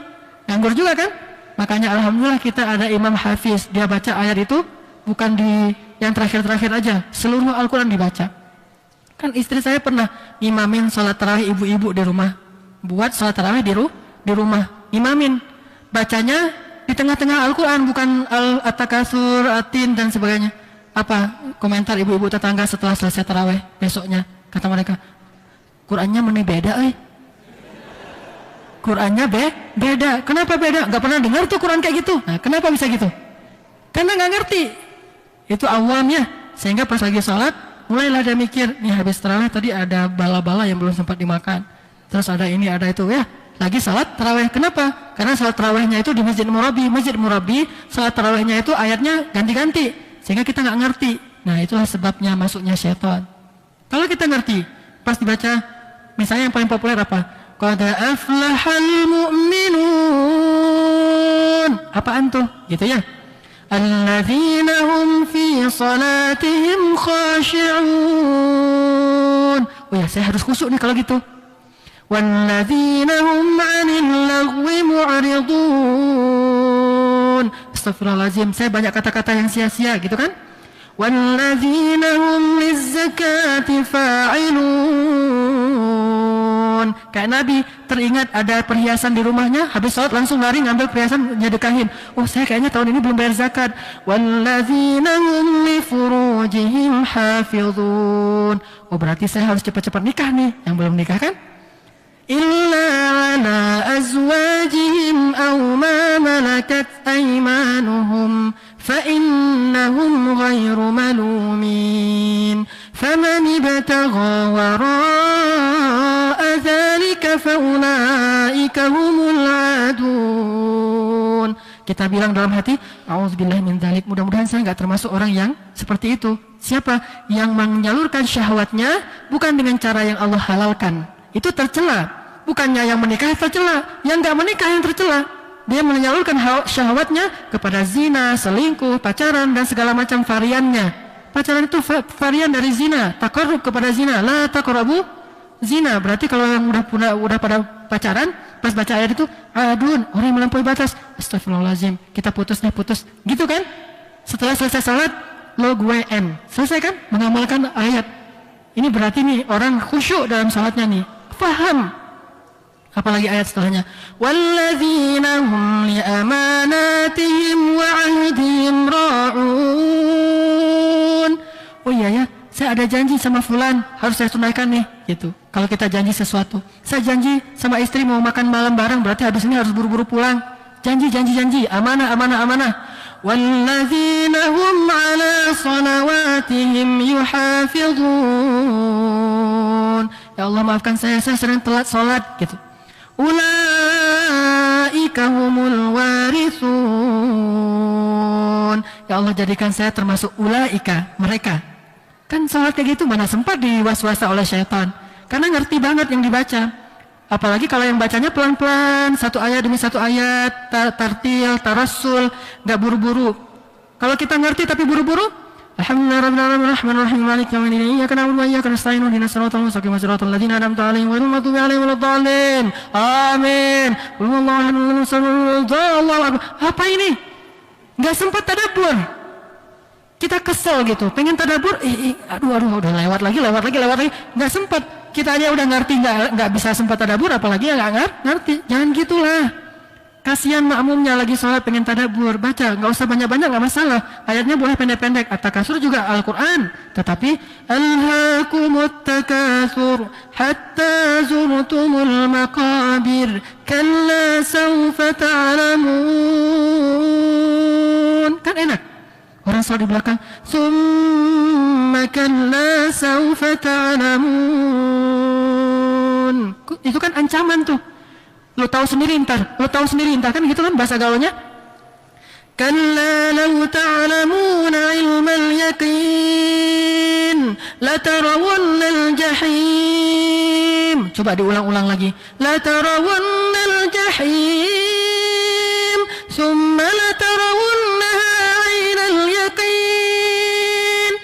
Nganggur juga kan? Makanya alhamdulillah kita ada Imam Hafiz, dia baca ayat itu bukan di yang terakhir-terakhir aja, seluruh Al-Quran dibaca. Kan istri saya pernah imamin sholat tarawih ibu-ibu di rumah. Buat sholat tarawih di rumah, imamin. Bacanya di tengah-tengah Al-Quran, bukan At-Takasur, At-Tin dan sebagainya. Apa komentar ibu-ibu tetangga setelah selesai tarawih besoknya? Kata mereka, Qurannya mana beda Qurannya beda. Kenapa beda? Gak pernah dengar tuh Quran kayak gitu. Nah, kenapa bisa gitu? Karena gak ngerti. Itu awamnya. Sehingga pas lagi sholat, mulailah dia mikir, nih habis tarawih tadi ada bala-bala yang belum sempat dimakan. Terus ada ini, ada itu ya. Lagi sholat tarawih. Kenapa? Karena sholat tarawihnya itu di Masjid Murabi. Masjid Murabi, sholat tarawihnya itu ayatnya ganti-ganti. Sehingga kita gak ngerti. Nah, itulah sebabnya masuknya syaitan. Kalau kita ngerti, pas dibaca, misalnya yang paling populer apa? Qad aflahal mu'minun. Apaan tuh? Gitu ya. Alladzina hum fi salatihim khashi'un. Oh ya, saya harus khusyuk nih kalau gitu. Walladzina hum 'anil lagwi mu'ridun. Astagfirullahaladzim, saya banyak kata-kata yang sia-sia gitu kan? وَالَّذِينَ هُمْ لِلزَّكَاةِ فَاعِلُونَ. Kayak Nabi teringat ada perhiasan di rumahnya, habis sholat langsung lari ngambil perhiasan nyedekahin. Oh, saya kayaknya tahun ini belum bayar zakat. وَالَّذِينَ هُمْ لِفُرُوجِهِمْ حَافِظُونَ. Oh, berarti saya harus cepat-cepat nikah nih, yang belum nikah kan? إلا على أزواجهم أو ما ملكت أيمانهم فإنهم غير ملومين فمن ابتغى وراء ذلك فأولئك هم العادون. Kita bilang dalam hati, auzubillahi min dzalik, mudah-mudahan saya enggak termasuk orang yang seperti itu. Siapa yang menyalurkan syahwatnya bukan dengan cara yang Allah halalkan, itu tercela. Bukannya yang menikah tercela, yang enggak menikah yang tercela. Dia menyalurkan syahwatnya kepada zina, selingkuh, pacaran dan segala macam variannya. Pacaran itu varian dari zina, taqarrub kepada zina. La taqrabu zina. Berarti kalau yang udah pada pacaran, pas baca ayat itu, adun, orang yang melampaui batas. Astagfirullahaladzim, kita putus. Gitu kan? Setelah selesai salat, lo gue N. Selesai kan? Mengamalkan ayat. Ini berarti nih orang khusyuk dalam salatnya nih. Faham. Apalagi ayat setelahnya. Walladzina hum li amanatihim wa ahdihim ra'un. Oh iya ya, saya ada janji sama fulan, harus saya tunaikan nih, gitu. Kalau kita janji sesuatu, saya janji sama istri mau makan malam bareng, berarti habis ini harus buru-buru pulang. Janji, amanah. Walladzina hum ala salawatihim yuhafidhun. Ya Allah maafkan saya sering telat sholat, gitu. Ulaika humul warithun. Ya Allah jadikan saya termasuk ulaika, mereka. Kan sholat kayak gitu mana sempat diwaswasa oleh syaitan, karena ngerti banget yang dibaca. Apalagi kalau yang bacanya pelan-pelan, satu ayat demi satu ayat, tartil, tarassul, gak buru-buru. Kalau kita ngerti tapi buru-buru, Alhamdulillahirrahmanirrahim, maliki yaumiddin, iyyaka na'budu wa iyyaka nasta'in, ihdinas siratal mustaqim, siratal ladzina an'amta 'alaihim ghairil maghdubi 'alaihim waladdallin. Amin. Apa ini? Gak sempat tadabbur. Kita kesel gitu, pengen tadabbur, aduh, udah lewat lagi, nggak sempat. Kita aja udah ngerti, nggak bisa sempat tadabbur, apalagi yang nggak ngerti. Jangan gitulah. Kasihan makmumnya lagi sholat pengen tadabbur, baca, nggak usah banyak-banyak, nggak masalah. Ayatnya boleh pendek-pendek. At-Takatsur juga Al-Quran, tetapi alhaakumut takatsur hatta zurtumul maqabir kalla sawfa ta'lamun. Kan enak. Orang sholat di belakang, summa kalla sawfa ta'lamun. Itu kan ancaman tuh. Lo tahu sendiri ntar kan gitu kan bahasa gaulnya. Kalla law ta'lamuna ilmal yaqin latarawunnal jahim. Coba diulang-ulang lagi. Latarawunnal jahim summa latarawunnaha 'ainal yaqin.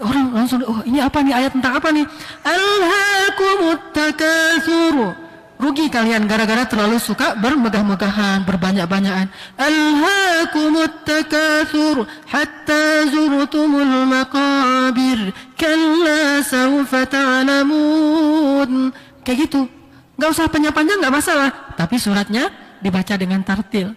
Orang langsung, oh ini apa nih, ayat tentang apa nih? Alhaakumut takatsur. Rugi kalian gara-gara terlalu suka bermegah-megahan, berbanyak-banyakan. Alhaakumut takatsur hatta zurtumul maqabir kalla sawfa ta'lamun. Kayak gitu. Gak usah panjang-panjang, gak masalah. Tapi suratnya dibaca dengan tartil.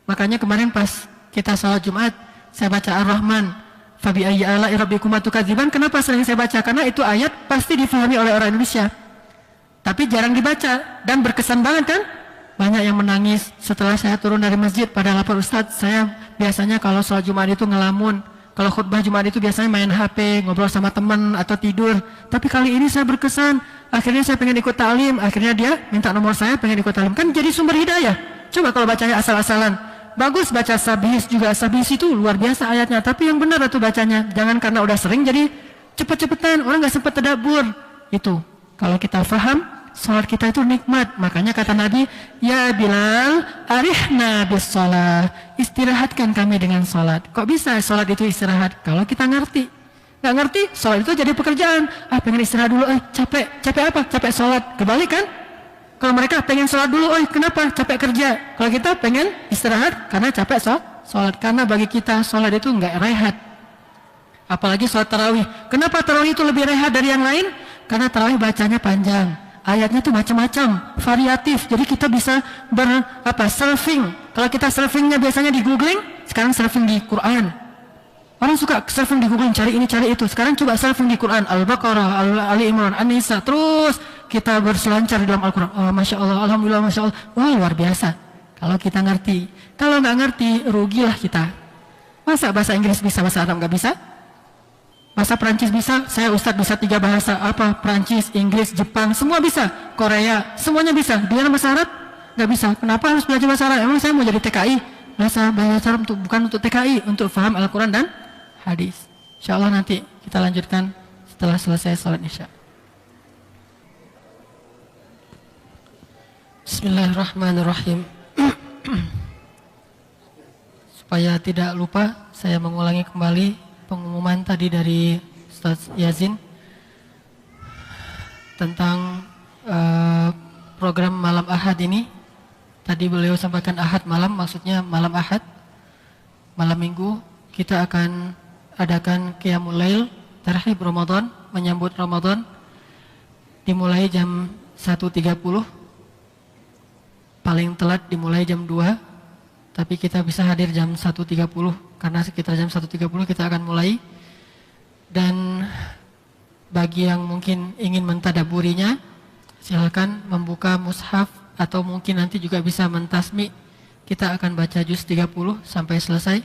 Makanya kemarin pas kita sholat Jumat, saya baca Ar-Rahman. Fabi ayyi ala'i rabbikuma tukadziban. Kenapa sering saya baca? Karena itu ayat pasti difahami oleh orang Indonesia. Tapi jarang dibaca dan berkesan banget kan? Banyak yang menangis setelah saya turun dari masjid. Padahal Pak Ustadz, saya biasanya kalau sholat Jumat itu ngelamun. Kalau khutbah Jumat itu biasanya main HP, ngobrol sama teman atau tidur. Tapi kali ini saya berkesan. Akhirnya saya pengen ikut ta'lim. Akhirnya dia minta nomor saya, pengen ikut ta'lim. Kan jadi sumber hidayah. Coba kalau bacanya asal-asalan. Bagus baca sabihis juga. Sabihis itu luar biasa ayatnya. Tapi yang benar itu bacanya. Jangan karena udah sering jadi cepet-cepetan. Orang gak sempat tadabbur. Itu. Kalau kita faham, sholat kita itu nikmat. Makanya kata Nabi, ya Bilal, arihna bis sholat. Istirahatkan kami dengan sholat. Kok bisa sholat itu istirahat? Kalau kita ngerti. Nggak ngerti, sholat itu jadi pekerjaan. Pengen istirahat dulu, capek. Capek apa? Capek sholat. Kebalik kan? Kalau mereka pengen sholat dulu, kenapa? Capek kerja. Kalau kita pengen istirahat karena capek sholat. Karena bagi kita sholat itu nggak rehat. Apalagi sholat tarawih. Kenapa tarawih itu lebih rehat dari yang lain? Karena tarawih bacanya panjang, ayatnya tuh macam-macam, variatif. Jadi kita bisa surfing. Kalau kita surfingnya biasanya di googling, sekarang surfing di Quran. Orang suka surfing di googling, cari ini cari itu. Sekarang coba surfing di Quran, Al-Baqarah, Ali Imran, An-Nisa. Terus kita berselancar di dalam Al-Quran. Oh, Masya Allah, Alhamdulillah, Masya Allah. Wah, luar biasa. Kalau kita ngerti. Kalau nggak ngerti, rugilah kita. Masa bahasa Inggris bisa, bahasa Arab nggak bisa? Bahasa Perancis bisa? Saya Ustadz bisa 3 bahasa. Apa? Perancis, Inggris, Jepang, semua bisa. Korea, semuanya bisa. Dia bahasa Arab? Nggak bisa. Kenapa harus belajar bahasa Arab? Emang saya mau jadi TKI? Bahasa Arab bukan untuk TKI, untuk faham Al-Quran dan hadis. Insya Allah nanti kita lanjutkan setelah selesai salat Isya. Bismillahirrahmanirrahim. Supaya tidak lupa, saya mengulangi kembali pengumuman tadi dari Ustaz Yazin tentang program malam Ahad ini. Tadi beliau sampaikan Ahad malam, maksudnya malam Ahad. Malam Minggu kita akan adakan Qiyamul Lail Tarhib Ramadan, menyambut Ramadan, dimulai jam 1.30, paling telat dimulai jam 2, tapi kita bisa hadir jam 1.30 karena sekitar jam 1.30 kita akan mulai. Dan bagi yang mungkin ingin mentadaburinya, silakan membuka mushaf atau mungkin nanti juga bisa mentasmi. Kita akan baca juz 30 sampai selesai,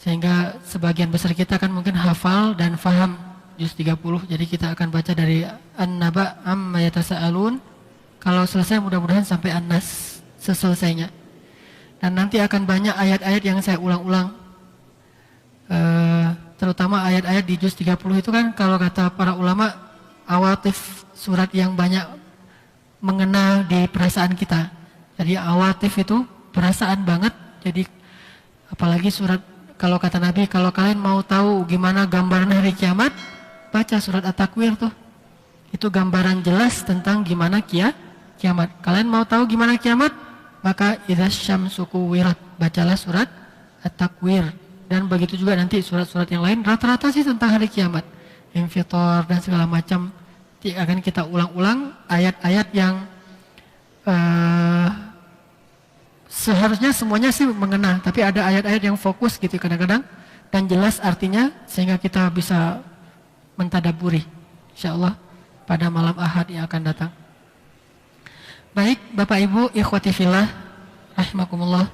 sehingga sebagian besar kita akan mungkin hafal dan faham juz 30. Jadi kita akan baca dari An-Naba amma yatasaalun. Kalau selesai mudah-mudahan sampai An-Nas seselesainya. Dan nanti akan banyak ayat-ayat yang saya ulang-ulang. Terutama ayat-ayat di juz 30 itu kan kalau kata para ulama awatif, surat yang banyak mengena di perasaan kita. Jadi awatif itu perasaan banget. Jadi apalagi surat, kalau kata Nabi, kalau kalian mau tahu gimana gambaran hari kiamat, baca surat At-Takwir tuh. Itu gambaran jelas tentang gimana kiamat. Kalian mau tahu gimana kiamat? Maka idza syamsu kuwirat, bacalah surat At-Takwir. Dan begitu juga nanti surat-surat yang lain, rata-rata sih tentang hari kiamat. Infitor dan segala macam. Akan kita ulang-ulang ayat-ayat yang seharusnya semuanya sih mengena, tapi ada ayat-ayat yang fokus gitu kadang-kadang dan jelas artinya sehingga kita bisa mentadaburi insyaallah pada malam Ahad yang akan datang. Baik, Bapak Ibu, ikhwati fillah rahimakumullah.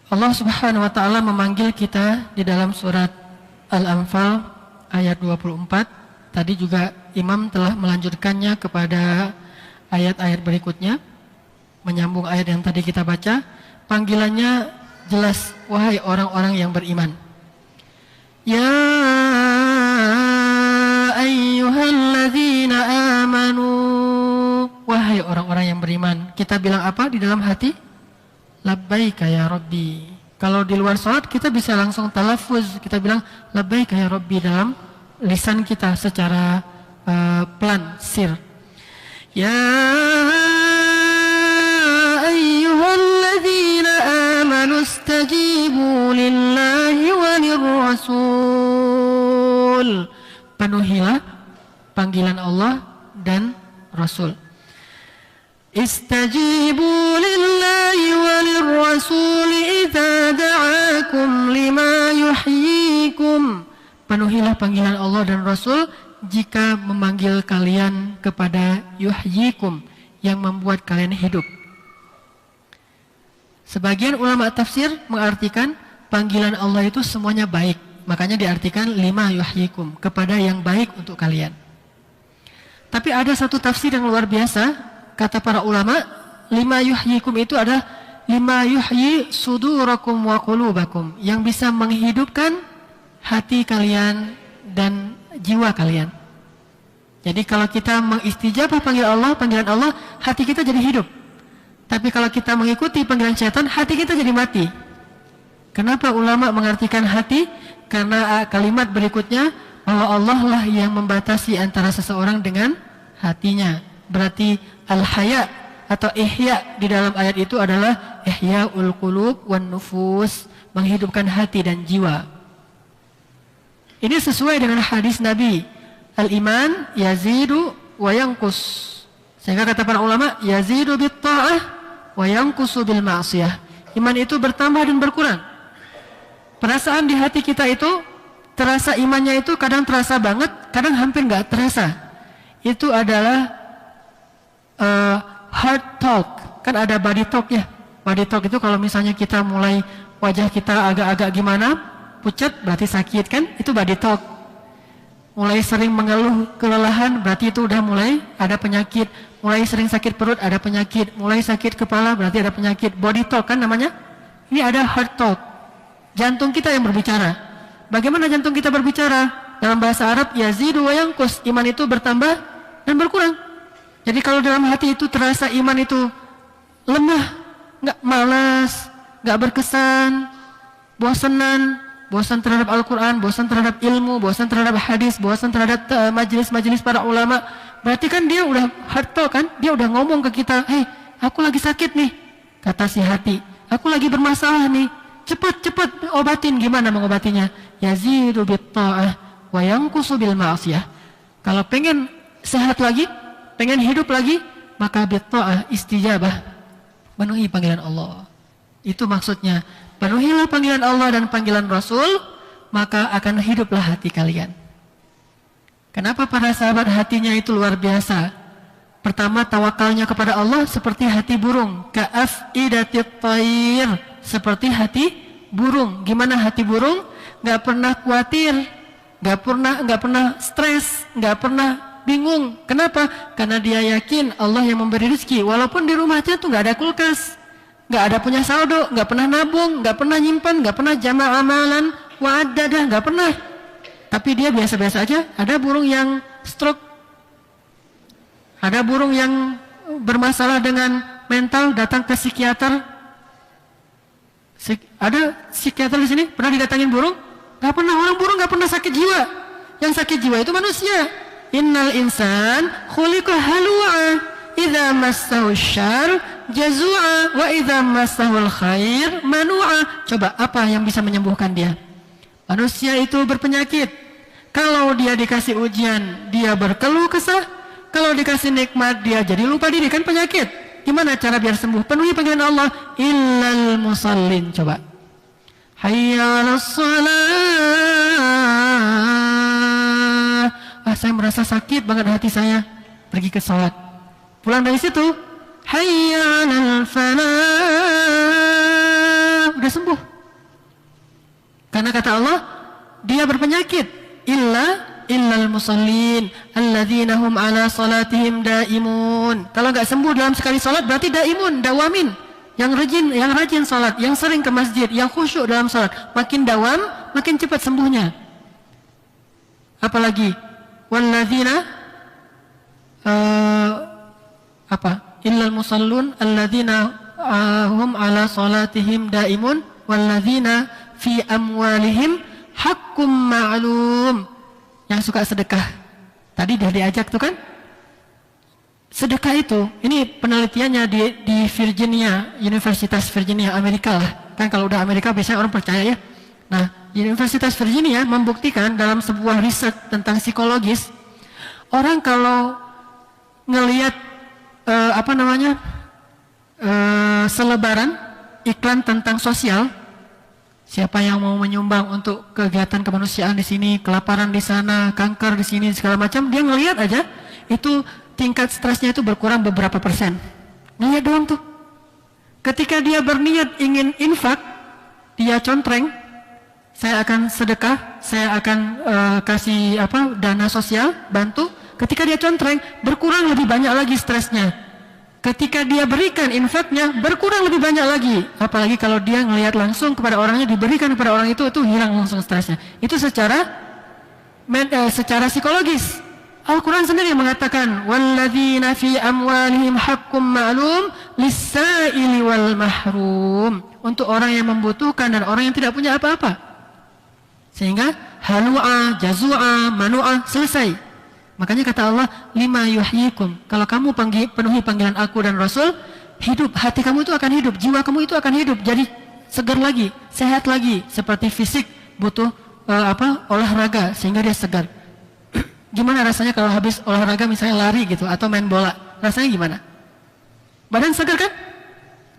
Allah Subhanahu wa taala memanggil kita di dalam surat Al-Anfal ayat 24. Tadi juga Imam telah melanjutkannya kepada ayat-ayat berikutnya, menyambung ayat yang tadi kita baca. Panggilannya jelas, wahai orang-orang yang beriman. Ya ayyuhalladzina amanu, wahai orang-orang yang beriman. Kita bilang apa di dalam hati? Labbaika ya Rabbi. Kalau di luar salat kita bisa langsung talaffuz, kita bilang labbaika ya Rabbi dalam lisan kita secara pelan, sir. Ya ayyuhalladzina amanu istajibu lillahi walir rasul. Penuhilah panggilan Allah dan Rasul. Istajibu lillahi walir rasul idza da'akum lima yuhyikum. Penuhilah panggilan Allah dan Rasul jika memanggil kalian kepada yuhyikum, yang membuat kalian hidup. Sebagian ulama tafsir mengartikan panggilan Allah itu semuanya baik. Makanya diartikan lima yuhyikum, kepada yang baik untuk kalian. Tapi ada satu tafsir yang luar biasa, kata para ulama, lima yuhyikum itu adalah lima yuhyi sudurakum wa qulubakum, yang bisa menghidupkan hati kalian dan jiwa kalian. Jadi kalau kita mengistijabah panggilan Allah, hati kita jadi hidup. Tapi kalau kita mengikuti panggilan syaitan, hati kita jadi mati. Kenapa ulama mengartikan hati? Karena kalimat berikutnya, bahwa Allah lah yang membatasi antara seseorang dengan hatinya. Berarti al-haya atau ihya di dalam ayat itu adalah ihya'ul qulub wan nufus, menghidupkan hati dan jiwa. Ini sesuai dengan hadis Nabi, al-iman yazidu wa yanqus. Sehingga kata para ulama, yazidu bit ta'ah wa yanqusu bil ma'siyah. Iman itu bertambah dan berkurang. Perasaan di hati kita itu terasa, imannya itu kadang terasa banget, kadang hampir nggak terasa. itu adalah heart talk. Kan ada body talk ya. Body talk itu kalau misalnya kita mulai wajah kita agak-agak gimana, pucat berarti sakit kan, itu body talk. Mulai sering mengeluh kelelahan berarti itu udah mulai ada penyakit. Mulai sering sakit perut ada penyakit. Mulai sakit kepala berarti ada penyakit. Body talk kan namanya. Ini ada heart talk. Jantung kita yang berbicara. Bagaimana jantung kita berbicara? Dalam bahasa Arab yazidu wa yanqus, iman itu bertambah dan berkurang. Jadi kalau dalam hati itu terasa iman itu lemah, nggak malas, nggak berkesan, bosan terhadap Al-Quran, bosan terhadap ilmu, bosan terhadap hadis, bosan terhadap majelis-majelis para ulama, berarti kan dia udah heart talk kan, dia udah ngomong ke kita, hei, aku lagi sakit nih, kata si hati, aku lagi bermasalah nih, cepat obatin. Gimana mengobatinya? Yazidu bitta'ah wa yanqusu bil ma'asiyah. Kalau pengen sehat lagi, pengen hidup lagi, maka bitta'ah, istijabah, penuhi panggilan Allah. Itu maksudnya, penuhilah panggilan Allah dan panggilan Rasul, maka akan hiduplah hati kalian. Kenapa para sahabat hatinya itu luar biasa? Pertama, tawakalnya kepada Allah seperti hati burung, ka'afidatit thair, seperti hati burung. Gimana hati burung? Gak pernah khawatir, gak pernah stres, gak pernah bingung. Kenapa? Karena dia yakin Allah yang memberi rezeki. Walaupun di rumahnya tuh gak ada kulkas, gak ada punya saldo, gak pernah nabung, gak pernah nyimpan, gak pernah jama' amalan, wa'adadah, gak pernah. Tapi dia biasa-biasa aja. Ada burung yang stroke, ada burung yang bermasalah dengan mental, datang ke psikiater. Ada psikiater di sini? Pernah didatangin burung? Gak pernah. Orang burung gak pernah sakit jiwa. Yang sakit jiwa itu manusia. Innal insan khuliqa halu'a, idza massahu syarr jazu'a, wa idza massahu khair manu'a. Coba apa yang bisa menyembuhkan dia? Manusia itu berpenyakit. Kalau dia dikasih ujian, dia berkeluh kesah. Kalau dikasih nikmat, dia jadi lupa diri. Kan penyakit. Gimana cara biar sembuh? Penuhi panggilan Allah. Illal musallin. Coba. Hayya 'alas shalah. Saya merasa sakit banget hati saya. Pergi ke salat. Pulang dari situ, hayya 'alal falah. Udah sembuh. Karena kata Allah, dia berpenyakit. Illal musallin alladzina hum ala salatihim daimun. Kalau enggak sembuh dalam sekali salat berarti daimun, dawamin. Yang rajin salat, yang sering ke masjid, yang khusyuk dalam salat, makin dawam, makin cepat sembuhnya. Apalagi walladzina illal musallun alladzina hum ala salatihim daimun walladzina fi amwalihim hakkum ma'lum. Yang suka sedekah. Tadi udah diajak tuh kan? Sedekah itu, ini penelitiannya di Virginia, Universitas Virginia, Amerika lah. Kan kalau udah Amerika biasanya orang percaya ya. Nah, Universitas Virginia membuktikan dalam sebuah riset tentang psikologis, orang kalau ngelihat selebaran iklan tentang sosial, siapa yang mau menyumbang untuk kegiatan kemanusiaan di sini, kelaparan di sana, kanker di sini, segala macam, dia ngelihat aja, itu tingkat stresnya itu berkurang beberapa persen. Ngelihat doang tuh. Ketika dia berniat ingin infak, dia contreng, saya akan sedekah, saya akan kasih dana sosial, bantu. Ketika dia contreng, berkurang lebih banyak lagi stresnya. Ketika dia berikan infaknya, berkurang lebih banyak lagi. Apalagi kalau dia ngelihat langsung kepada orangnya, diberikan kepada orang itu hilang langsung stresnya. Itu secara psikologis. Al-Quran sendiri mengatakan, walladzina fi amwalihim haqqum ma'lum lis-sa'ili wal mahrum. Untuk orang yang membutuhkan dan orang yang tidak punya apa-apa. Sehingga halu'a, jazu'a, manu'a selesai. Makanya kata Allah, lima yuhyikum. Kalau kamu penuhi panggilan aku dan Rasul, hidup, hati kamu itu akan hidup, jiwa kamu itu akan hidup, jadi segar lagi, sehat lagi. Seperti fisik butuh olahraga sehingga dia segar. Gimana rasanya kalau habis olahraga misalnya lari gitu atau main bola? Rasanya gimana? Badan segar kan?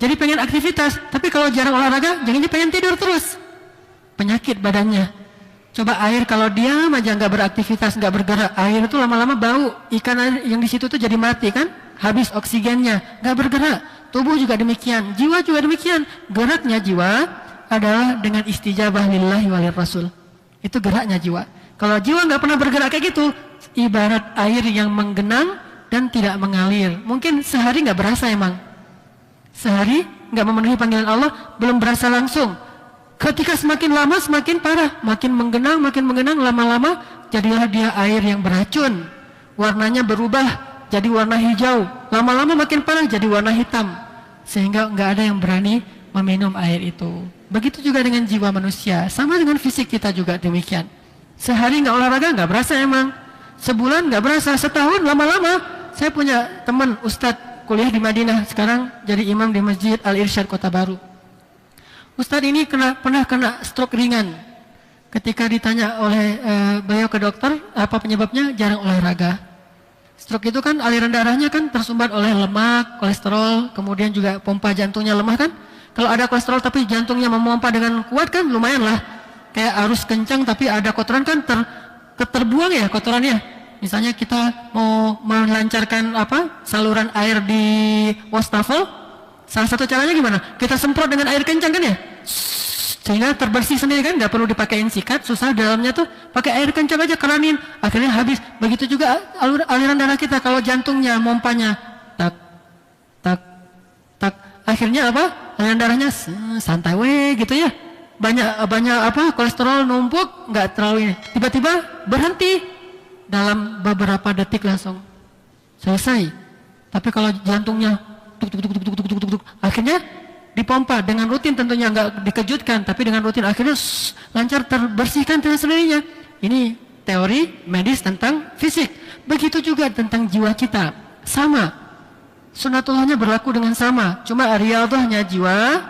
Jadi pengen aktivitas. Tapi kalau jarang olahraga, jadinya pengen tidur terus. Penyakit badannya. Coba air kalau diam aja nggak beraktivitas, nggak bergerak, air itu lama-lama bau, ikan air yang di situ tuh jadi mati kan, habis oksigennya, nggak bergerak. Tubuh juga demikian, jiwa juga demikian. Geraknya jiwa adalah dengan istijabah lillahi walir rasul. Itu geraknya jiwa. Kalau jiwa nggak pernah bergerak kayak gitu, ibarat air yang menggenang dan tidak mengalir. Mungkin sehari nggak berasa emang, sehari nggak memenuhi panggilan Allah, belum berasa langsung. Ketika semakin lama semakin parah, makin menggenang, lama-lama jadilah dia air yang beracun. Warnanya berubah jadi warna hijau, lama-lama makin parah jadi warna hitam, sehingga nggak ada yang berani meminum air itu. Begitu juga dengan jiwa manusia, sama dengan fisik kita juga demikian. Sehari nggak olahraga nggak berasa emang, sebulan nggak berasa, setahun lama-lama. Saya punya teman Ustadz kuliah di Madinah, sekarang jadi imam di Masjid Al-Irsyad Kota Baru. Ustadz ini pernah kena stroke ringan. Ketika ditanya oleh beliau ke dokter, apa penyebabnya? Jarang olahraga. Stroke itu kan aliran darahnya kan tersumbat oleh lemak, kolesterol, kemudian juga pompa jantungnya lemah kan. Kalau ada kolesterol tapi jantungnya memompa dengan kuat kan lumayan lah. Kayak arus kencang tapi ada kotoran kan terbuang ya kotorannya. Misalnya kita mau melancarkan saluran air di wastafel, salah satu caranya gimana? Kita semprot dengan air kencang kan ya? Sehingga terbersih sendiri kan, nggak perlu dipakein sikat, susah dalamnya tuh pakai air kencang aja keranin, akhirnya habis. Begitu juga aliran darah kita, kalau jantungnya mompanya tak tak tak, akhirnya aliran darahnya santai gitu ya, banyak kolesterol numpuk, nggak terlalu ini, tiba-tiba berhenti dalam beberapa detik langsung selesai. Tapi kalau jantungnya tuk, akhirnya dipompa dengan rutin, tentunya nggak dikejutkan, tapi dengan rutin akhirnya lancar terbersihkan dengan sendirinya. Ini teori medis tentang fisik. Begitu juga tentang jiwa kita, sama. Sunatullahnya berlaku dengan sama. Cuma riyadhahnya jiwa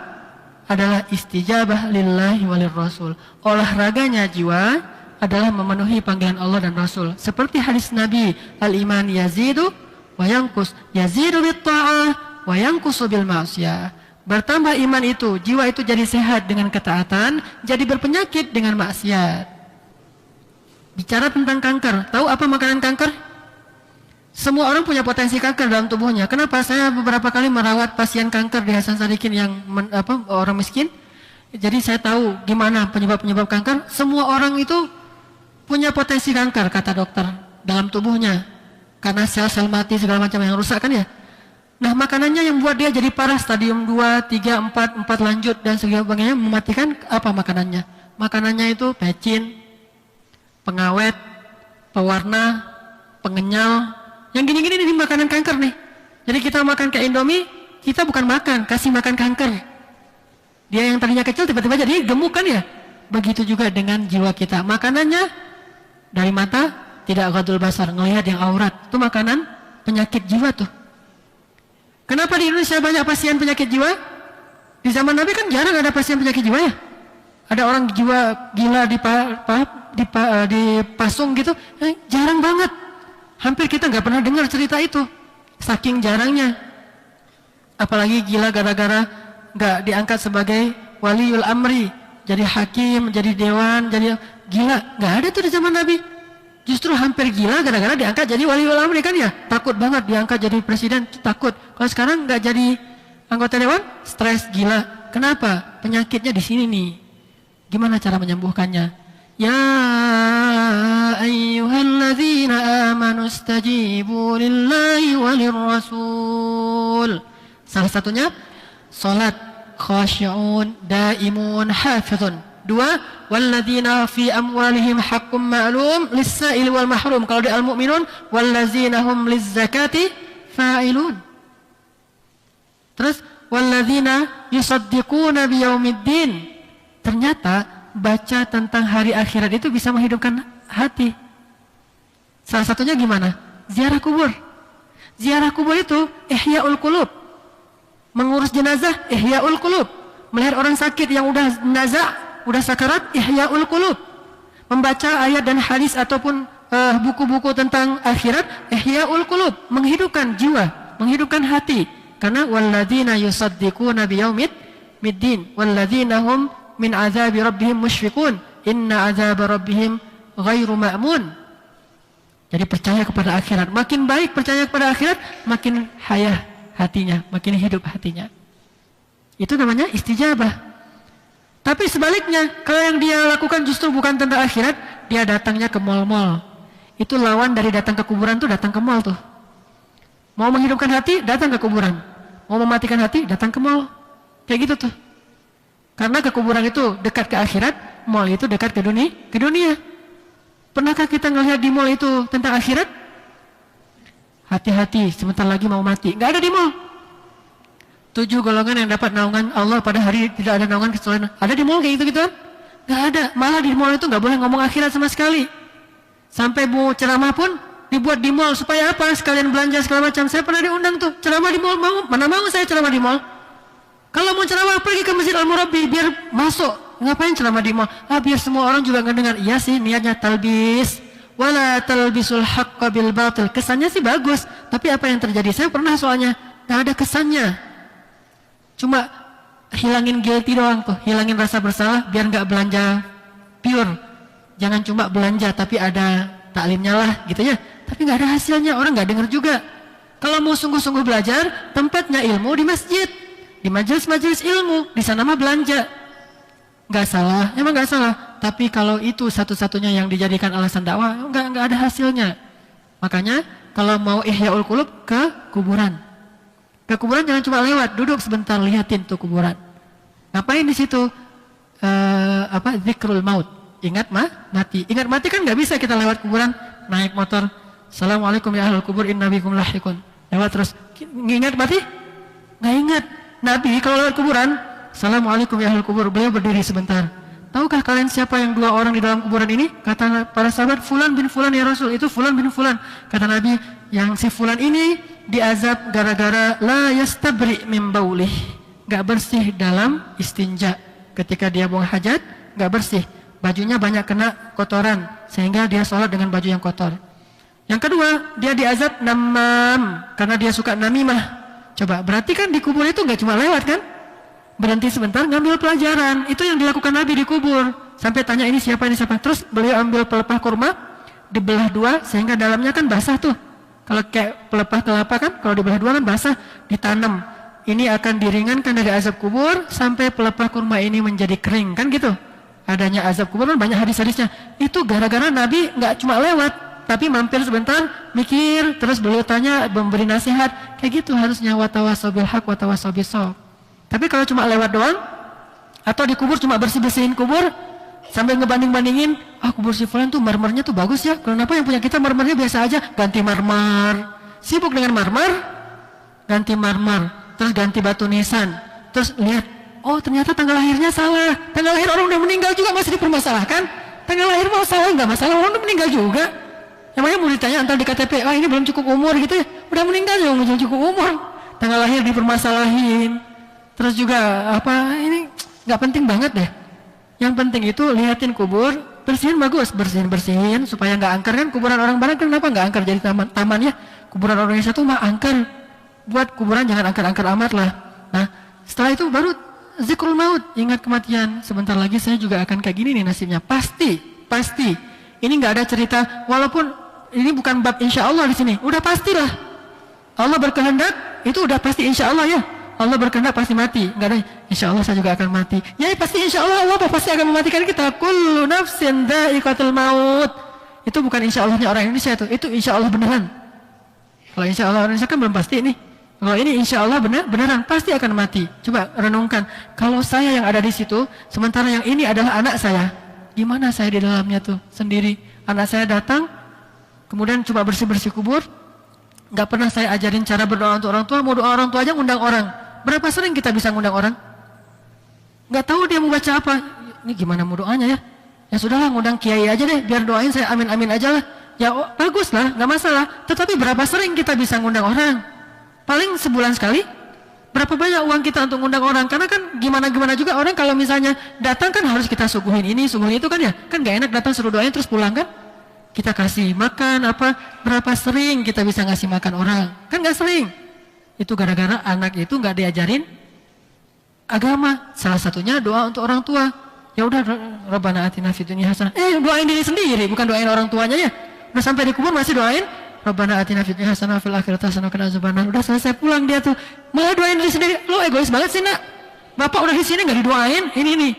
adalah istijabah lillahi walir rasul. Olahraganya jiwa adalah memenuhi panggilan Allah dan Rasul. Seperti hadis Nabi, al-iman yazidu wa yanqus, yazidu bit ta'ah wa yanqusu bil ma'siyah. Bertambah iman itu, jiwa itu jadi sehat dengan ketaatan, jadi berpenyakit dengan maksiat. Bicara tentang kanker, tahu apa makanan kanker? Semua orang punya potensi kanker dalam tubuhnya. Kenapa? Saya beberapa kali merawat pasien kanker di Hasan Sadikin yang orang miskin. Jadi saya tahu gimana penyebab-penyebab kanker. Semua orang itu punya potensi kanker, kata dokter, dalam tubuhnya. Karena sel-sel mati segala macam yang rusak kan ya. Nah, makanannya yang buat dia jadi parah, stadium 2, 3, 4 lanjut dan sebagainya, mematikan apa makanannya? Makanannya itu pecin, pengawet, pewarna, pengenyal. Yang gini-gini ini makanan kanker nih. Jadi kita makan kayak Indomie, kita bukan makan, kasih makan kanker. Dia yang tadinya kecil tiba-tiba jadi gemuk kan ya? Begitu juga dengan jiwa kita. Makanannya dari mata tidak ghadul basar, ngelihat yang aurat. Itu makanan penyakit jiwa tuh. Kenapa di Indonesia banyak pasien penyakit jiwa? Di zaman Nabi kan jarang ada pasien penyakit jiwa ya. Ada orang jiwa gila dipasung gitu, jarang banget. Hampir kita nggak pernah dengar cerita itu, saking jarangnya. Apalagi gila gara-gara nggak diangkat sebagai waliul amri, jadi hakim, jadi dewan, jadi gila, nggak ada tuh di zaman Nabi. Justru hampir gila gara-gara diangkat jadi waliul amri kan ya, takut banget diangkat jadi presiden, takut. Kalau sekarang nggak jadi anggota dewan, stres, gila. Kenapa? Penyakitnya di sini nih. Gimana cara menyembuhkannya? Ya ayyuhalladzina amanu stajibu lillahi walir rasul. Salah satunya salat, khasyi'un, daimun, hafizun. 2, walladzina fi amwalihim haqqum ma'lum lis-sa'il wal mahrum. Kalau di Al-Mu'minun, walladzina hum liz-zakati fa'ilun. Terus walladzina yusaddiquna biyaumiddin. Ternyata baca tentang hari akhirat itu bisa menghidupkan hati. Salah satunya gimana? Ziarah kubur. Ziarah kubur itu ihya'ul qulub. Mengurus jenazah ihya'ul qulub. Melihat orang sakit yang udah jenazah, udah sakarat, ihya'ul qulub. Membaca ayat dan hadis ataupun buku-buku tentang akhirat, ihya'ul qulub, menghidupkan jiwa, menghidupkan hati. Karena walladzina yusaddiquna biyaumiddin walladzina hum min azabi rabbihim musyfiqun. inna azab rabbihim ghairu ma'mun. Jadi percaya kepada akhirat. Makin baik percaya kepada akhirat, makin hayah hatinya, makin hidup hatinya. Itu namanya istijabah. Tapi sebaliknya, kalau yang dia lakukan justru bukan tentang akhirat, dia datangnya ke mal-mal. Itu lawan dari datang ke kuburan tuh, datang ke mal tuh. Mau menghidupkan hati, datang ke kuburan. Mau mematikan hati, datang ke mal. Kayak gitu tuh. Karena ke kuburan itu dekat ke akhirat, mal itu dekat ke dunia. Pernahkah kita ngelihat di mal itu tentang akhirat? Hati-hati, sebentar lagi mau mati. Nggak ada di mal. 7 golongan yang dapat naungan Allah pada hari tidak ada naungan kecuali ada di mal kayak gitu kan? Nggak ada. Malah di mal itu nggak boleh ngomong akhirat sama sekali. Sampai mau ceramah pun dibuat di mal supaya apa? Sekalian belanja segala macam. Saya pernah diundang tuh ceramah di mal. Mana mau saya ceramah di mal? Kalau mau ceramah pergi ke Masjid Al-Murabbi biar masuk. Ngapain ceramah di mal? Biar semua orang juga ngedengar. Iya sih, niatnya talbis. Wala talbisul haqqa bil batil. Kesannya sih bagus, tapi apa yang terjadi? Saya pernah soalnya, nggak ada kesannya. Cuma hilangin guilty doang tuh, hilangin rasa bersalah biar nggak belanja pure. Jangan cuma belanja tapi ada taklimnya lah gitu ya. Tapi nggak ada hasilnya, orang nggak dengar juga. Kalau mau sungguh-sungguh belajar, tempatnya ilmu di masjid, di majelis-majelis ilmu, di sana mah belanja. Nggak salah, emang nggak salah. Tapi kalau itu satu-satunya yang dijadikan alasan dakwah, nggak ada hasilnya. Makanya kalau mau ihyaul qulub ke kuburan. Ke kuburan jangan cuma lewat, duduk sebentar lihatin tuh kuburan. Ngapain di situ? Zikrul maut. Ingat mati. Ingat mati kan nggak bisa kita lewat kuburan, naik motor. Assalamualaikum ya ahlul kubur inna bikum lahiqun. Lewat terus. Ingat mati? Nggak ingat. Nabi kalau lewat kuburan, Assalamualaikum ya ahlul kubur, beliau berdiri sebentar. Tahukah kalian siapa yang 2 orang di dalam kuburan ini? Kata para sahabat, Fulan bin Fulan ya Rasul. Itu Fulan bin Fulan. Kata Nabi, yang si Fulan ini diazab gara-gara la yastabri min baulih. Gak bersih dalam istinja. Ketika dia buang hajat, gak bersih. Bajunya banyak kena kotoran, sehingga dia sholat dengan baju yang kotor. Yang kedua, dia diazab namam, karena dia suka namimah. Coba, berarti kan di kubur itu gak cuma lewat kan? Berhenti sebentar ngambil pelajaran. Itu yang dilakukan Nabi di kubur. Sampai tanya ini siapa. Terus beliau ambil pelepah kurma, dibelah 2 sehingga dalamnya kan basah tuh. Kalau kayak pelepah kelapa kan, kalau dibelah 2 kan basah, ditanam. Ini akan diringankan dari azab kubur sampai pelepah kurma ini menjadi kering kan gitu. Adanya azab kubur kan banyak hadis-hadisnya. Itu gara-gara Nabi nggak cuma lewat, tapi mampir sebentar, mikir, terus beliau tanya, memberi nasihat. Kayak gitu harusnya, watawasau bil haq watawasau bis shawab. Tapi kalau cuma lewat doang, atau di kubur cuma bersih-bersihin kubur, sambil ngebanding-bandingin, kubur si fulan tuh marmernya tuh bagus ya, kenapa yang punya kita marmernya biasa aja, ganti marmer. Sibuk dengan marmer, ganti marmer, terus ganti batu nisan, terus lihat, ternyata tanggal lahirnya salah, tanggal lahir orang udah meninggal juga masih dipermasalahkan, tanggal lahir mau salah nggak masalah, orang udah meninggal juga. Emangnya mau ditanya antar di KTP, ini belum cukup umur gitu ya, udah meninggal juga belum cukup umur, tanggal lahir dipermasalahin. Terus juga ini nggak penting banget deh. Yang penting itu lihatin kubur, bersihin bagus, bersihin supaya nggak angker kan. Kuburan orang barat kenapa nggak angker jadi taman ya? Kuburan orang Indonesia tuh mah angker. Buat kuburan jangan angker-angker amat lah. Nah setelah itu baru zikrul maut, ingat kematian. Sebentar lagi saya juga akan kayak gini nih nasibnya. Pasti. Ini nggak ada cerita. Walaupun ini bukan bab insya Allah di sini. Udah pastilah. Allah berkehendak itu udah pasti insya Allah ya. Allah berkehendak pasti mati, enggak ada insya Allah saya juga akan mati. Ya pasti insya Allah Allah pasti akan mematikan kita. Kullu nafsin dha'iqatul maut. Itu bukan insya Allahnya orang Indonesia itu insya Allah beneran. Kalau insya Allah orang Indonesia kan belum pasti nih. Kalau ini insya Allah beneran pasti akan mati. Coba renungkan, kalau saya yang ada di situ, sementara yang ini adalah anak saya, gimana saya di dalamnya tuh sendiri? Anak saya datang, kemudian coba bersih-bersih kubur. Nggak pernah saya ajarin cara berdoa untuk orang tua, mau doa orang tua aja ngundang orang. Berapa sering kita bisa ngundang orang? Nggak tahu dia mau baca apa. Ini gimana mau doanya ya? Ya sudahlah ngundang kiai aja deh, biar doain saya amin-amin aja lah. Ya bagus lah, nggak masalah. Tetapi berapa sering kita bisa ngundang orang? Paling sebulan sekali. Berapa banyak uang kita untuk ngundang orang? Karena kan gimana juga orang kalau misalnya datang kan harus kita suguhin ini, suguhin itu kan ya. Kan nggak enak datang suruh doain terus pulang kan? Kita kasih makan berapa sering kita bisa ngasih makan orang? Kan nggak sering. Itu gara-gara anak itu nggak diajarin agama. Salah satunya doa untuk orang tua. Ya Ya udah, Rabbana atina fid dunya hasanah. Doain diri sendiri, bukan doain orang tuanya ya. Udah sampai di kubur masih doain Rabbana atina fid dunya hasanah fil akhirati hasanah wa qina azabannar. Udah selesai pulang dia tuh. Malah doain diri sendiri. Lo egois banget sih, Nak. Bapak udah di sini enggak didoain. Ini.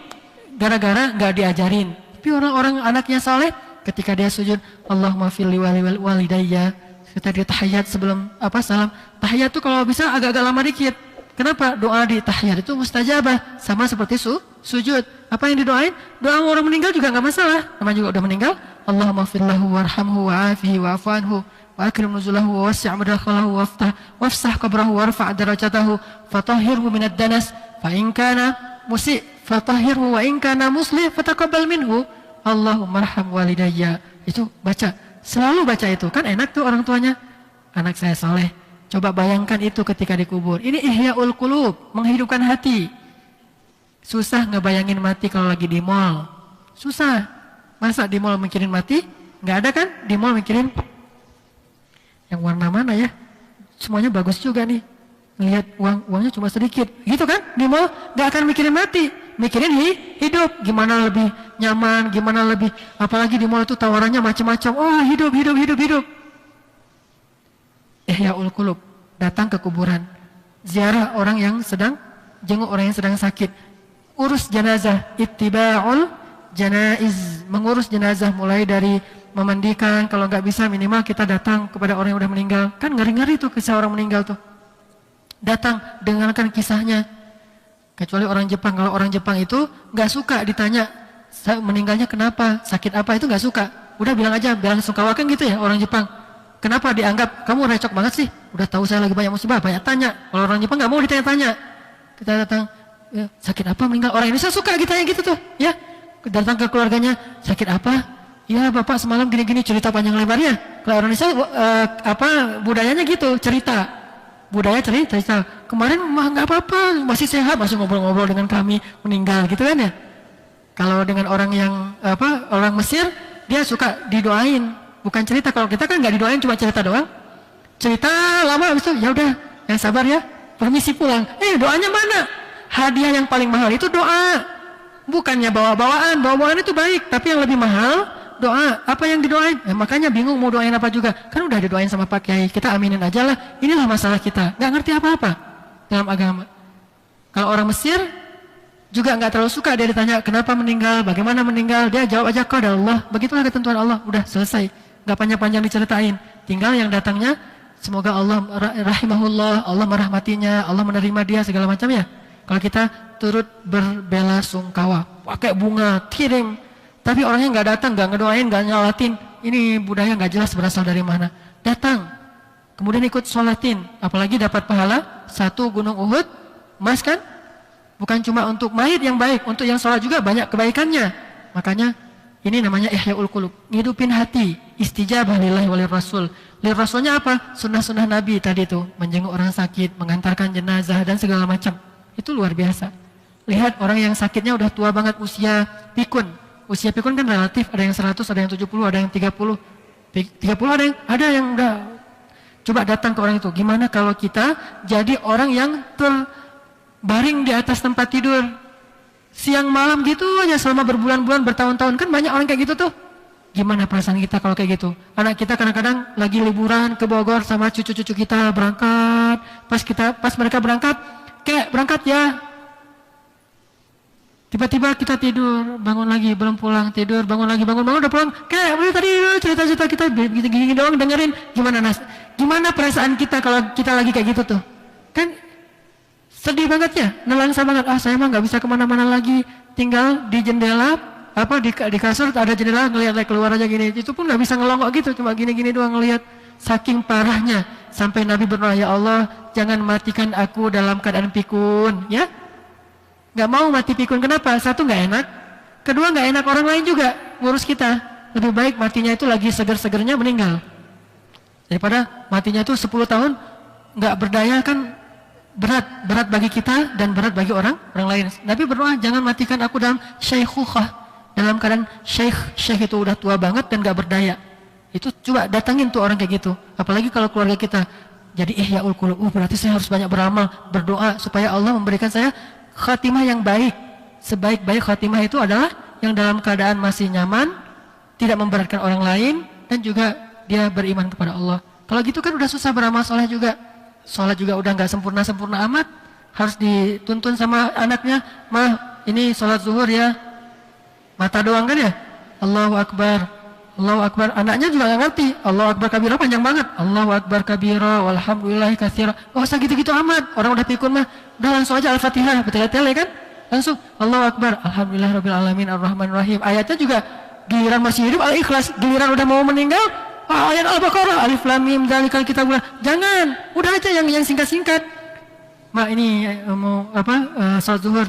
Gara-gara enggak diajarin. Tapi orang-orang anaknya saleh ketika dia sujud, Allahumma fil walidayya. Kita dia tahiyat sebelum salam. Tahiyat tuh kalau bisa agak-agak lama dikit. Kenapa? Doa di tahiyat itu mustajabah, sama seperti sujud. Apa yang didoain? Doa orang meninggal juga nggak masalah. Namanya juga udah meninggal. Allahumma firlahu warhamhu wa'afihi wa'afu anhu wa akrim nuzulahu wa wasi' madkhalahu wafsah qabrahu warfa' darajatahu fatahhirhu minad danas fa in kana musi' fatahhirhu wa in kana muslih fataqabbal minhu. Allahumma arham walidayya. Itu baca. Selalu baca itu. Kan enak tuh orang tuanya. Anak saya saleh. Coba bayangkan itu ketika dikubur. Ini ihya'ul qulub, menghidupkan hati. Susah ngebayangin mati kalau lagi di mall. Susah. Masa di mall mikirin mati? Nggak ada kan? Di mall mikirin yang warna mana ya? Semuanya bagus juga nih. Lihat uangnya cuma sedikit. Gitu kan? Di mall nggak akan mikirin mati. Mikirin hidup. Gimana lebih nyaman, gimana lebih. Apalagi di mall itu tawarannya macam-macam. Oh hidup. Ihya'ul qulub, datang ke kuburan, ziarah orang yang sedang, jenguk orang yang sedang sakit, urus jenazah, ittiba'ul janaiz, mengurus jenazah mulai dari memandikan, kalau nggak bisa minimal kita datang kepada orang yang udah meninggal. Kan ngeri-ngeri tuh kisah orang meninggal tuh. Datang, dengarkan kisahnya. Kecuali orang Jepang, kalau orang Jepang itu nggak suka ditanya meninggalnya kenapa, sakit apa, itu nggak suka. Udah bilang aja, bilang sungkawakan gitu ya orang Jepang. Kenapa dianggap kamu recok banget sih? Udah tahu saya lagi banyak musibah, banyak tanya. Kalau orang Jepang nggak mau ditanya-tanya. Kita datang, ya, sakit apa meninggal? Orang Indonesia suka ditanya gitu tuh, ya. Datang ke keluarganya, sakit apa? Ya bapak semalam gini-gini, cerita panjang lebarnya. Kalau orang Indonesia budayanya gitu, cerita. Budaya cerita. Kemarin mah nggak apa-apa, masih sehat, masih ngobrol-ngobrol dengan kami meninggal gitu kan ya. Kalau dengan orang yang orang Mesir, dia suka didoain. Bukan cerita, kalau kita kan nggak didoain, cuma cerita doang. Cerita lama habis itu, ya udah, yang sabar ya, permisi pulang. Doanya mana? Hadiah yang paling mahal itu doa. Bukannya bawa-bawaan itu baik, tapi yang lebih mahal doa. Apa yang didoain? Makanya bingung mau doain apa juga. Kan udah didoain sama Pak Kiai, kita aminin aja lah. Inilah masalah kita, nggak ngerti apa-apa dalam agama. Kalau orang Mesir juga nggak terlalu suka dia ditanya kenapa meninggal, bagaimana meninggal, dia jawab aja qada Allah. Begitulah ketentuan Allah, udah selesai. Gak panjang-panjang diceritain. Tinggal yang datangnya, semoga Allah rahimahullah, Allah merahmatinya, Allah menerima dia segala macam ya. Kalau kita turut berbela sungkawa, pakai bunga, kirim. Tapi orangnya nggak datang, nggak ngedoain, nggak nyalatin. Ini budaya nggak jelas berasal dari mana. Datang, kemudian ikut sholatin. Apalagi dapat pahala 1 gunung Uhud, emas kan? Bukan cuma untuk mayit yang baik, untuk yang sholat juga banyak kebaikannya. Makanya ini namanya ihya'ul qulub, ngidupin hati, istijabah lillahi walir rasul. Lir rasulnya apa? Sunnah-sunnah Nabi tadi tuh, menjenguk orang sakit, mengantarkan jenazah dan segala macam. Itu luar biasa. Lihat orang yang sakitnya udah tua banget, usia pikun. Usia pikun kan relatif, ada yang 100, ada yang 70, ada yang 30. 30 ada yang udah. Coba datang ke orang itu. Gimana kalau kita jadi orang yang terbaring di atas tempat tidur siang malam gitu aja selama berbulan-bulan, bertahun-tahun, kan banyak orang kayak gitu tuh. Gimana perasaan kita kalau kayak gitu? Anak kita kadang-kadang lagi liburan ke Bogor sama cucu-cucu kita berangkat, pas mereka berangkat, kayak berangkat ya. Tiba-tiba kita tidur, bangun lagi, belum pulang, tidur, bangun lagi, bangun udah pulang. Kayak tadi cerita-cerita kita gini-gini doang dengerin. Gimana perasaan kita kalau kita lagi kayak gitu tuh? Kan sedih banget ya, nelangsa banget. Saya mah nggak bisa kemana-mana lagi, tinggal di jendela, di kasur ada jendela, ngelihat keluar aja gini. Itu pun nggak bisa ngelongok gitu, cuma gini-gini doang ngelihat. Saking parahnya, sampai Nabi berdoa, ya Allah, jangan matikan aku dalam keadaan pikun, ya. Nggak mau mati pikun, kenapa? Satu nggak enak, kedua nggak enak orang lain juga ngurus kita. Lebih baik matinya itu lagi seger-segernya meninggal, daripada matinya itu 10 tahun nggak berdaya kan. Berat bagi kita dan berat bagi orang lain. Nabi berdoa, jangan matikan aku dalam syaikhukhah, dalam keadaan syekh itu udah tua banget dan gak berdaya. Itu coba datangin tuh orang kayak gitu. Apalagi kalau keluarga kita jadi ihya'ul qulub, berarti saya harus banyak beramal, berdoa supaya Allah memberikan saya khatimah yang baik, Sebaik-baik khatimah itu adalah yang dalam keadaan masih nyaman, tidak memberatkan orang lain, dan juga dia beriman kepada Allah. Kalau gitu kan udah susah beramal soleh juga. Sholat juga udah nggak sempurna-sempurna amat. Harus dituntun sama anaknya, mah ini sholat zuhur ya, mata doang kan ya. Allahu Akbar, Allahu Akbar. Anaknya juga nggak ngerti. Allahu Akbar kabira panjang banget. Allahu Akbar kabira, walhamdulillahi katsira. Gak usah gitu-gitu amat. Orang udah pikun mah, udah langsung aja Al-Fatihah, bertele-tele kan. Langsung Allahu Akbar, alhamdulillahirabbil alamin arrahmanirrahim. Ayatnya juga giliran masih hidup Al-Ikhlas, giliran udah mau meninggal ayat Al-Baqarah, alif lam mim dzalikal kitabul. Jangan, udah aja yang singkat-singkat. Mak ini mau salat zuhur,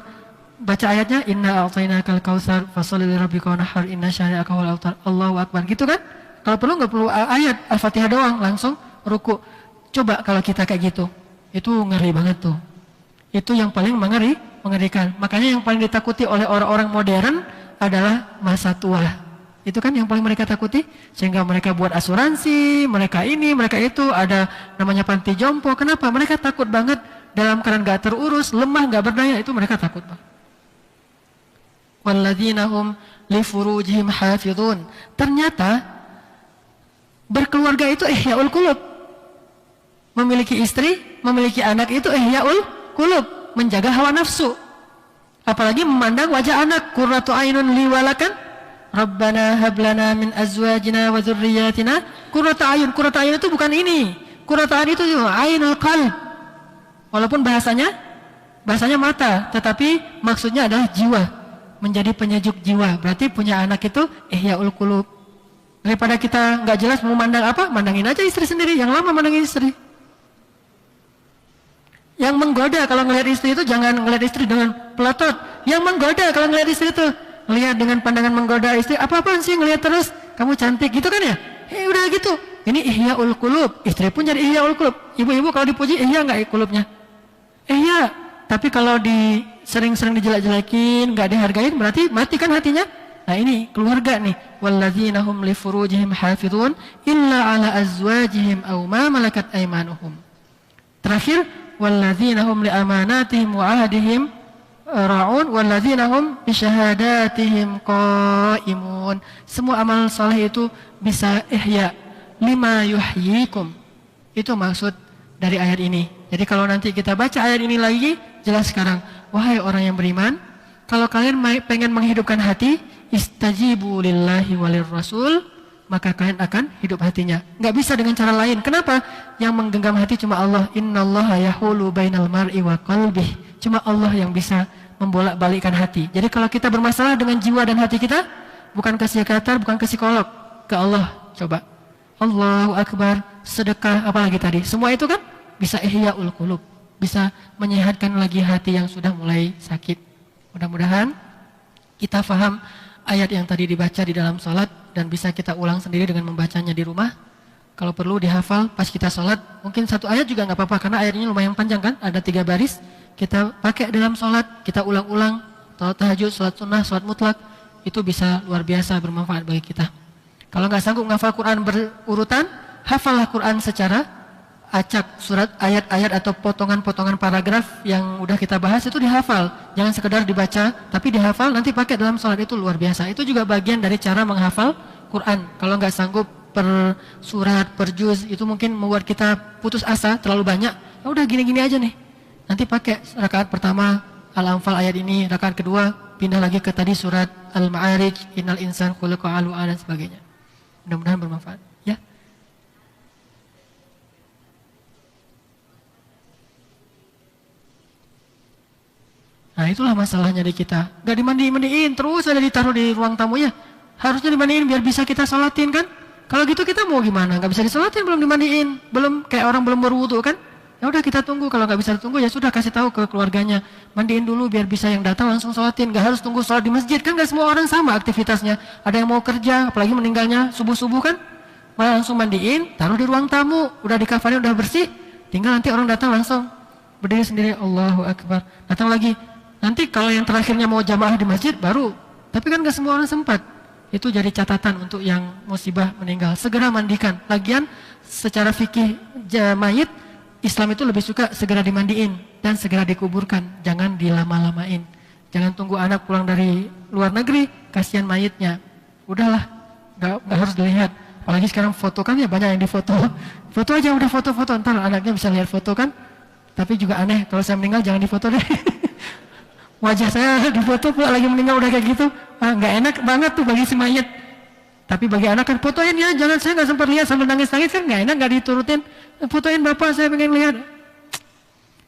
baca ayatnya inna a'tainakal kautsar fasholli lirabbika wanhar inna syani'aka wal abtar. Allahu Akbar. Gitu kan? Kalau perlu enggak perlu ayat Al-Fatihah doang, langsung ruku. Coba kalau kita kayak gitu. Itu ngeri banget tuh. Itu yang paling mengerikan. Makanya yang paling ditakuti oleh orang-orang modern adalah masa tua. Itu kan yang paling mereka takuti. Sehingga mereka buat asuransi, mereka ini, mereka itu, ada namanya panti jompo. Kenapa? Mereka takut banget dalam keadaan gak terurus, lemah, gak berdaya. Itu mereka takut banget. Walladzina hum li furujihim hafidhun. Ternyata berkeluarga itu ihyaul qulub. Memiliki istri, memiliki anak itu ihyaul qulub, menjaga hawa nafsu. Apalagi memandang wajah anak, qurratu ainun li walakan Rabbana hablana min azwajina wa dzurriyyatina qurratu ayun. Qurratu ayun itu bukan ini. Qurratu ayun itu ainul qalb. Walaupun bahasanya mata, tetapi maksudnya adalah jiwa, menjadi penyejuk jiwa. Berarti punya anak itu ihyaul qulub. Daripada kita nggak jelas mau mandang apa, mandangin aja istri sendiri. Yang lama mandangin istri. Yang menggoda kalau ngelihat istri itu jangan ngelihat istri dengan pelotot. Yang menggoda kalau ngelihat istri itu lihat dengan pandangan menggoda istri. Apa-apaan sih ngelihat terus? Kamu cantik gitu kan ya? Udah gitu. Ini ihyaul qulub. Istri pun jadi ihyaul qulub. Ibu-ibu kalau dipuji ihya nggak qulubnya? Ihya. Tapi kalau sering-sering dijelek-jelekin, nggak dihargain, berarti mati kan hatinya. Nah ini keluarga nih. Walladzina hum li furujihim hafidhun illa ala azwajihim aw ma malakat aymanuhum. Terakhir, walladzina hum li amanatihim wa ahdihim ra'un walladzina hum bi syahadatihim qaimun. Semua amal saleh itu bisa ihya lima yuhyikum. Itu maksud dari ayat ini. Jadi kalau nanti kita baca ayat ini lagi, jelas sekarang. Wahai orang yang beriman, kalau kalian pengen menghidupkan hati, istajibu lillahi walir rasul, maka kalian akan hidup hatinya. Nggak bisa dengan cara lain. Kenapa? Yang menggenggam hati cuma Allah. Innallaha yahulu bainal mar'i wa qalbih. Cuma Allah yang bisa membolak-balikkan hati. Jadi kalau kita bermasalah dengan jiwa dan hati kita, bukan ke psikiater, bukan ke psikolog, ke Allah. Coba. Allahu Akbar, sedekah, apalagi tadi. Semua itu kan bisa ihyaul qulub, bisa menyehatkan lagi hati yang sudah mulai sakit. Mudah-mudahan kita faham ayat yang tadi dibaca di dalam salat dan bisa kita ulang sendiri dengan membacanya di rumah. Kalau perlu dihafal pas kita salat, mungkin satu ayat juga nggak apa-apa karena ayatnya lumayan panjang kan, ada 3 baris. Kita pakai dalam salat, kita ulang-ulang, salat tahajud, salat sunnah, salat mutlak, itu bisa luar biasa bermanfaat bagi kita. Kalau nggak sanggup menghafal Quran berurutan, hafallah Quran secara acak, surat ayat-ayat atau potongan-potongan paragraf yang udah kita bahas itu dihafal. Jangan sekedar dibaca, tapi dihafal, nanti pakai dalam salat, itu luar biasa. Itu juga bagian dari cara menghafal Quran. Kalau nggak sanggup per surat, per juz, itu mungkin membuat kita putus asa, terlalu banyak. Ya udah gini-gini aja nih. Nanti pakai rakaat pertama Al-Anfal ayat ini, rakaat kedua pindah lagi ke tadi surat Al-Ma'arij, Innal insan khuliqa halu'a dan sebagainya. Mudah-mudahan bermanfaat. Ya. Nah itulah masalahnya di kita. Gak dimandiin terus ada ditaruh di ruang tamunya. Harusnya dimandiin biar bisa kita sholatin kan. Kalau gitu kita mau gimana? Gak bisa disolatin belum dimandiin. Belum kayak orang belum berwudu kan. Ya udah kita tunggu. Kalau gak bisa tunggu ya sudah kasih tahu ke keluarganya. Mandiin dulu biar bisa yang datang langsung sholatin. Gak harus tunggu sholat di masjid kan. Gak semua orang sama aktivitasnya. Ada yang mau kerja apalagi meninggalnya subuh-subuh kan. Malah langsung mandiin, taruh di ruang tamu. Udah dikafanin udah bersih. Tinggal nanti orang datang langsung berdiri sendiri. Allahu Akbar. Datang lagi. Nanti kalau yang terakhirnya mau jamaah di masjid baru. Tapi kan gak semua orang sempat. Itu jadi catatan untuk yang musibah meninggal. Segera mandikan. Lagian secara fikih mayit, Islam itu lebih suka segera dimandiin dan segera dikuburkan. Jangan dilama-lamain. Jangan tunggu anak pulang dari luar negeri, kasihan mayitnya. Udahlah, nggak harus dilihat. Apalagi sekarang foto kan ya banyak yang difoto. Foto aja udah foto-foto, ntar anaknya bisa lihat foto kan. Tapi juga aneh, kalau saya meninggal jangan difoto deh. Wajah saya difoto pula lagi meninggal udah kayak gitu. Nggak enak banget tuh bagi si mayit. Tapi bagi anak kan fotoin ya, jangan saya nggak sempat lihat sambil nangis-nangis kan nggak enak, nggak diturutin. Fotoin bapak, saya pengen lihat.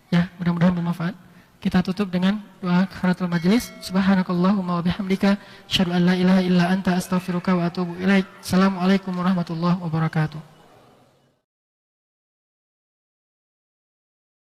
Ya, mudah-mudahan bermanfaat. Kita tutup dengan doa kafaratul majelis. Subhanakallahumma wa bihamdika, asyhadu an la ilaha illa anta, astaghfiruka wa atubu ilaik. Assalamualaikum warahmatullahi wabarakatuh.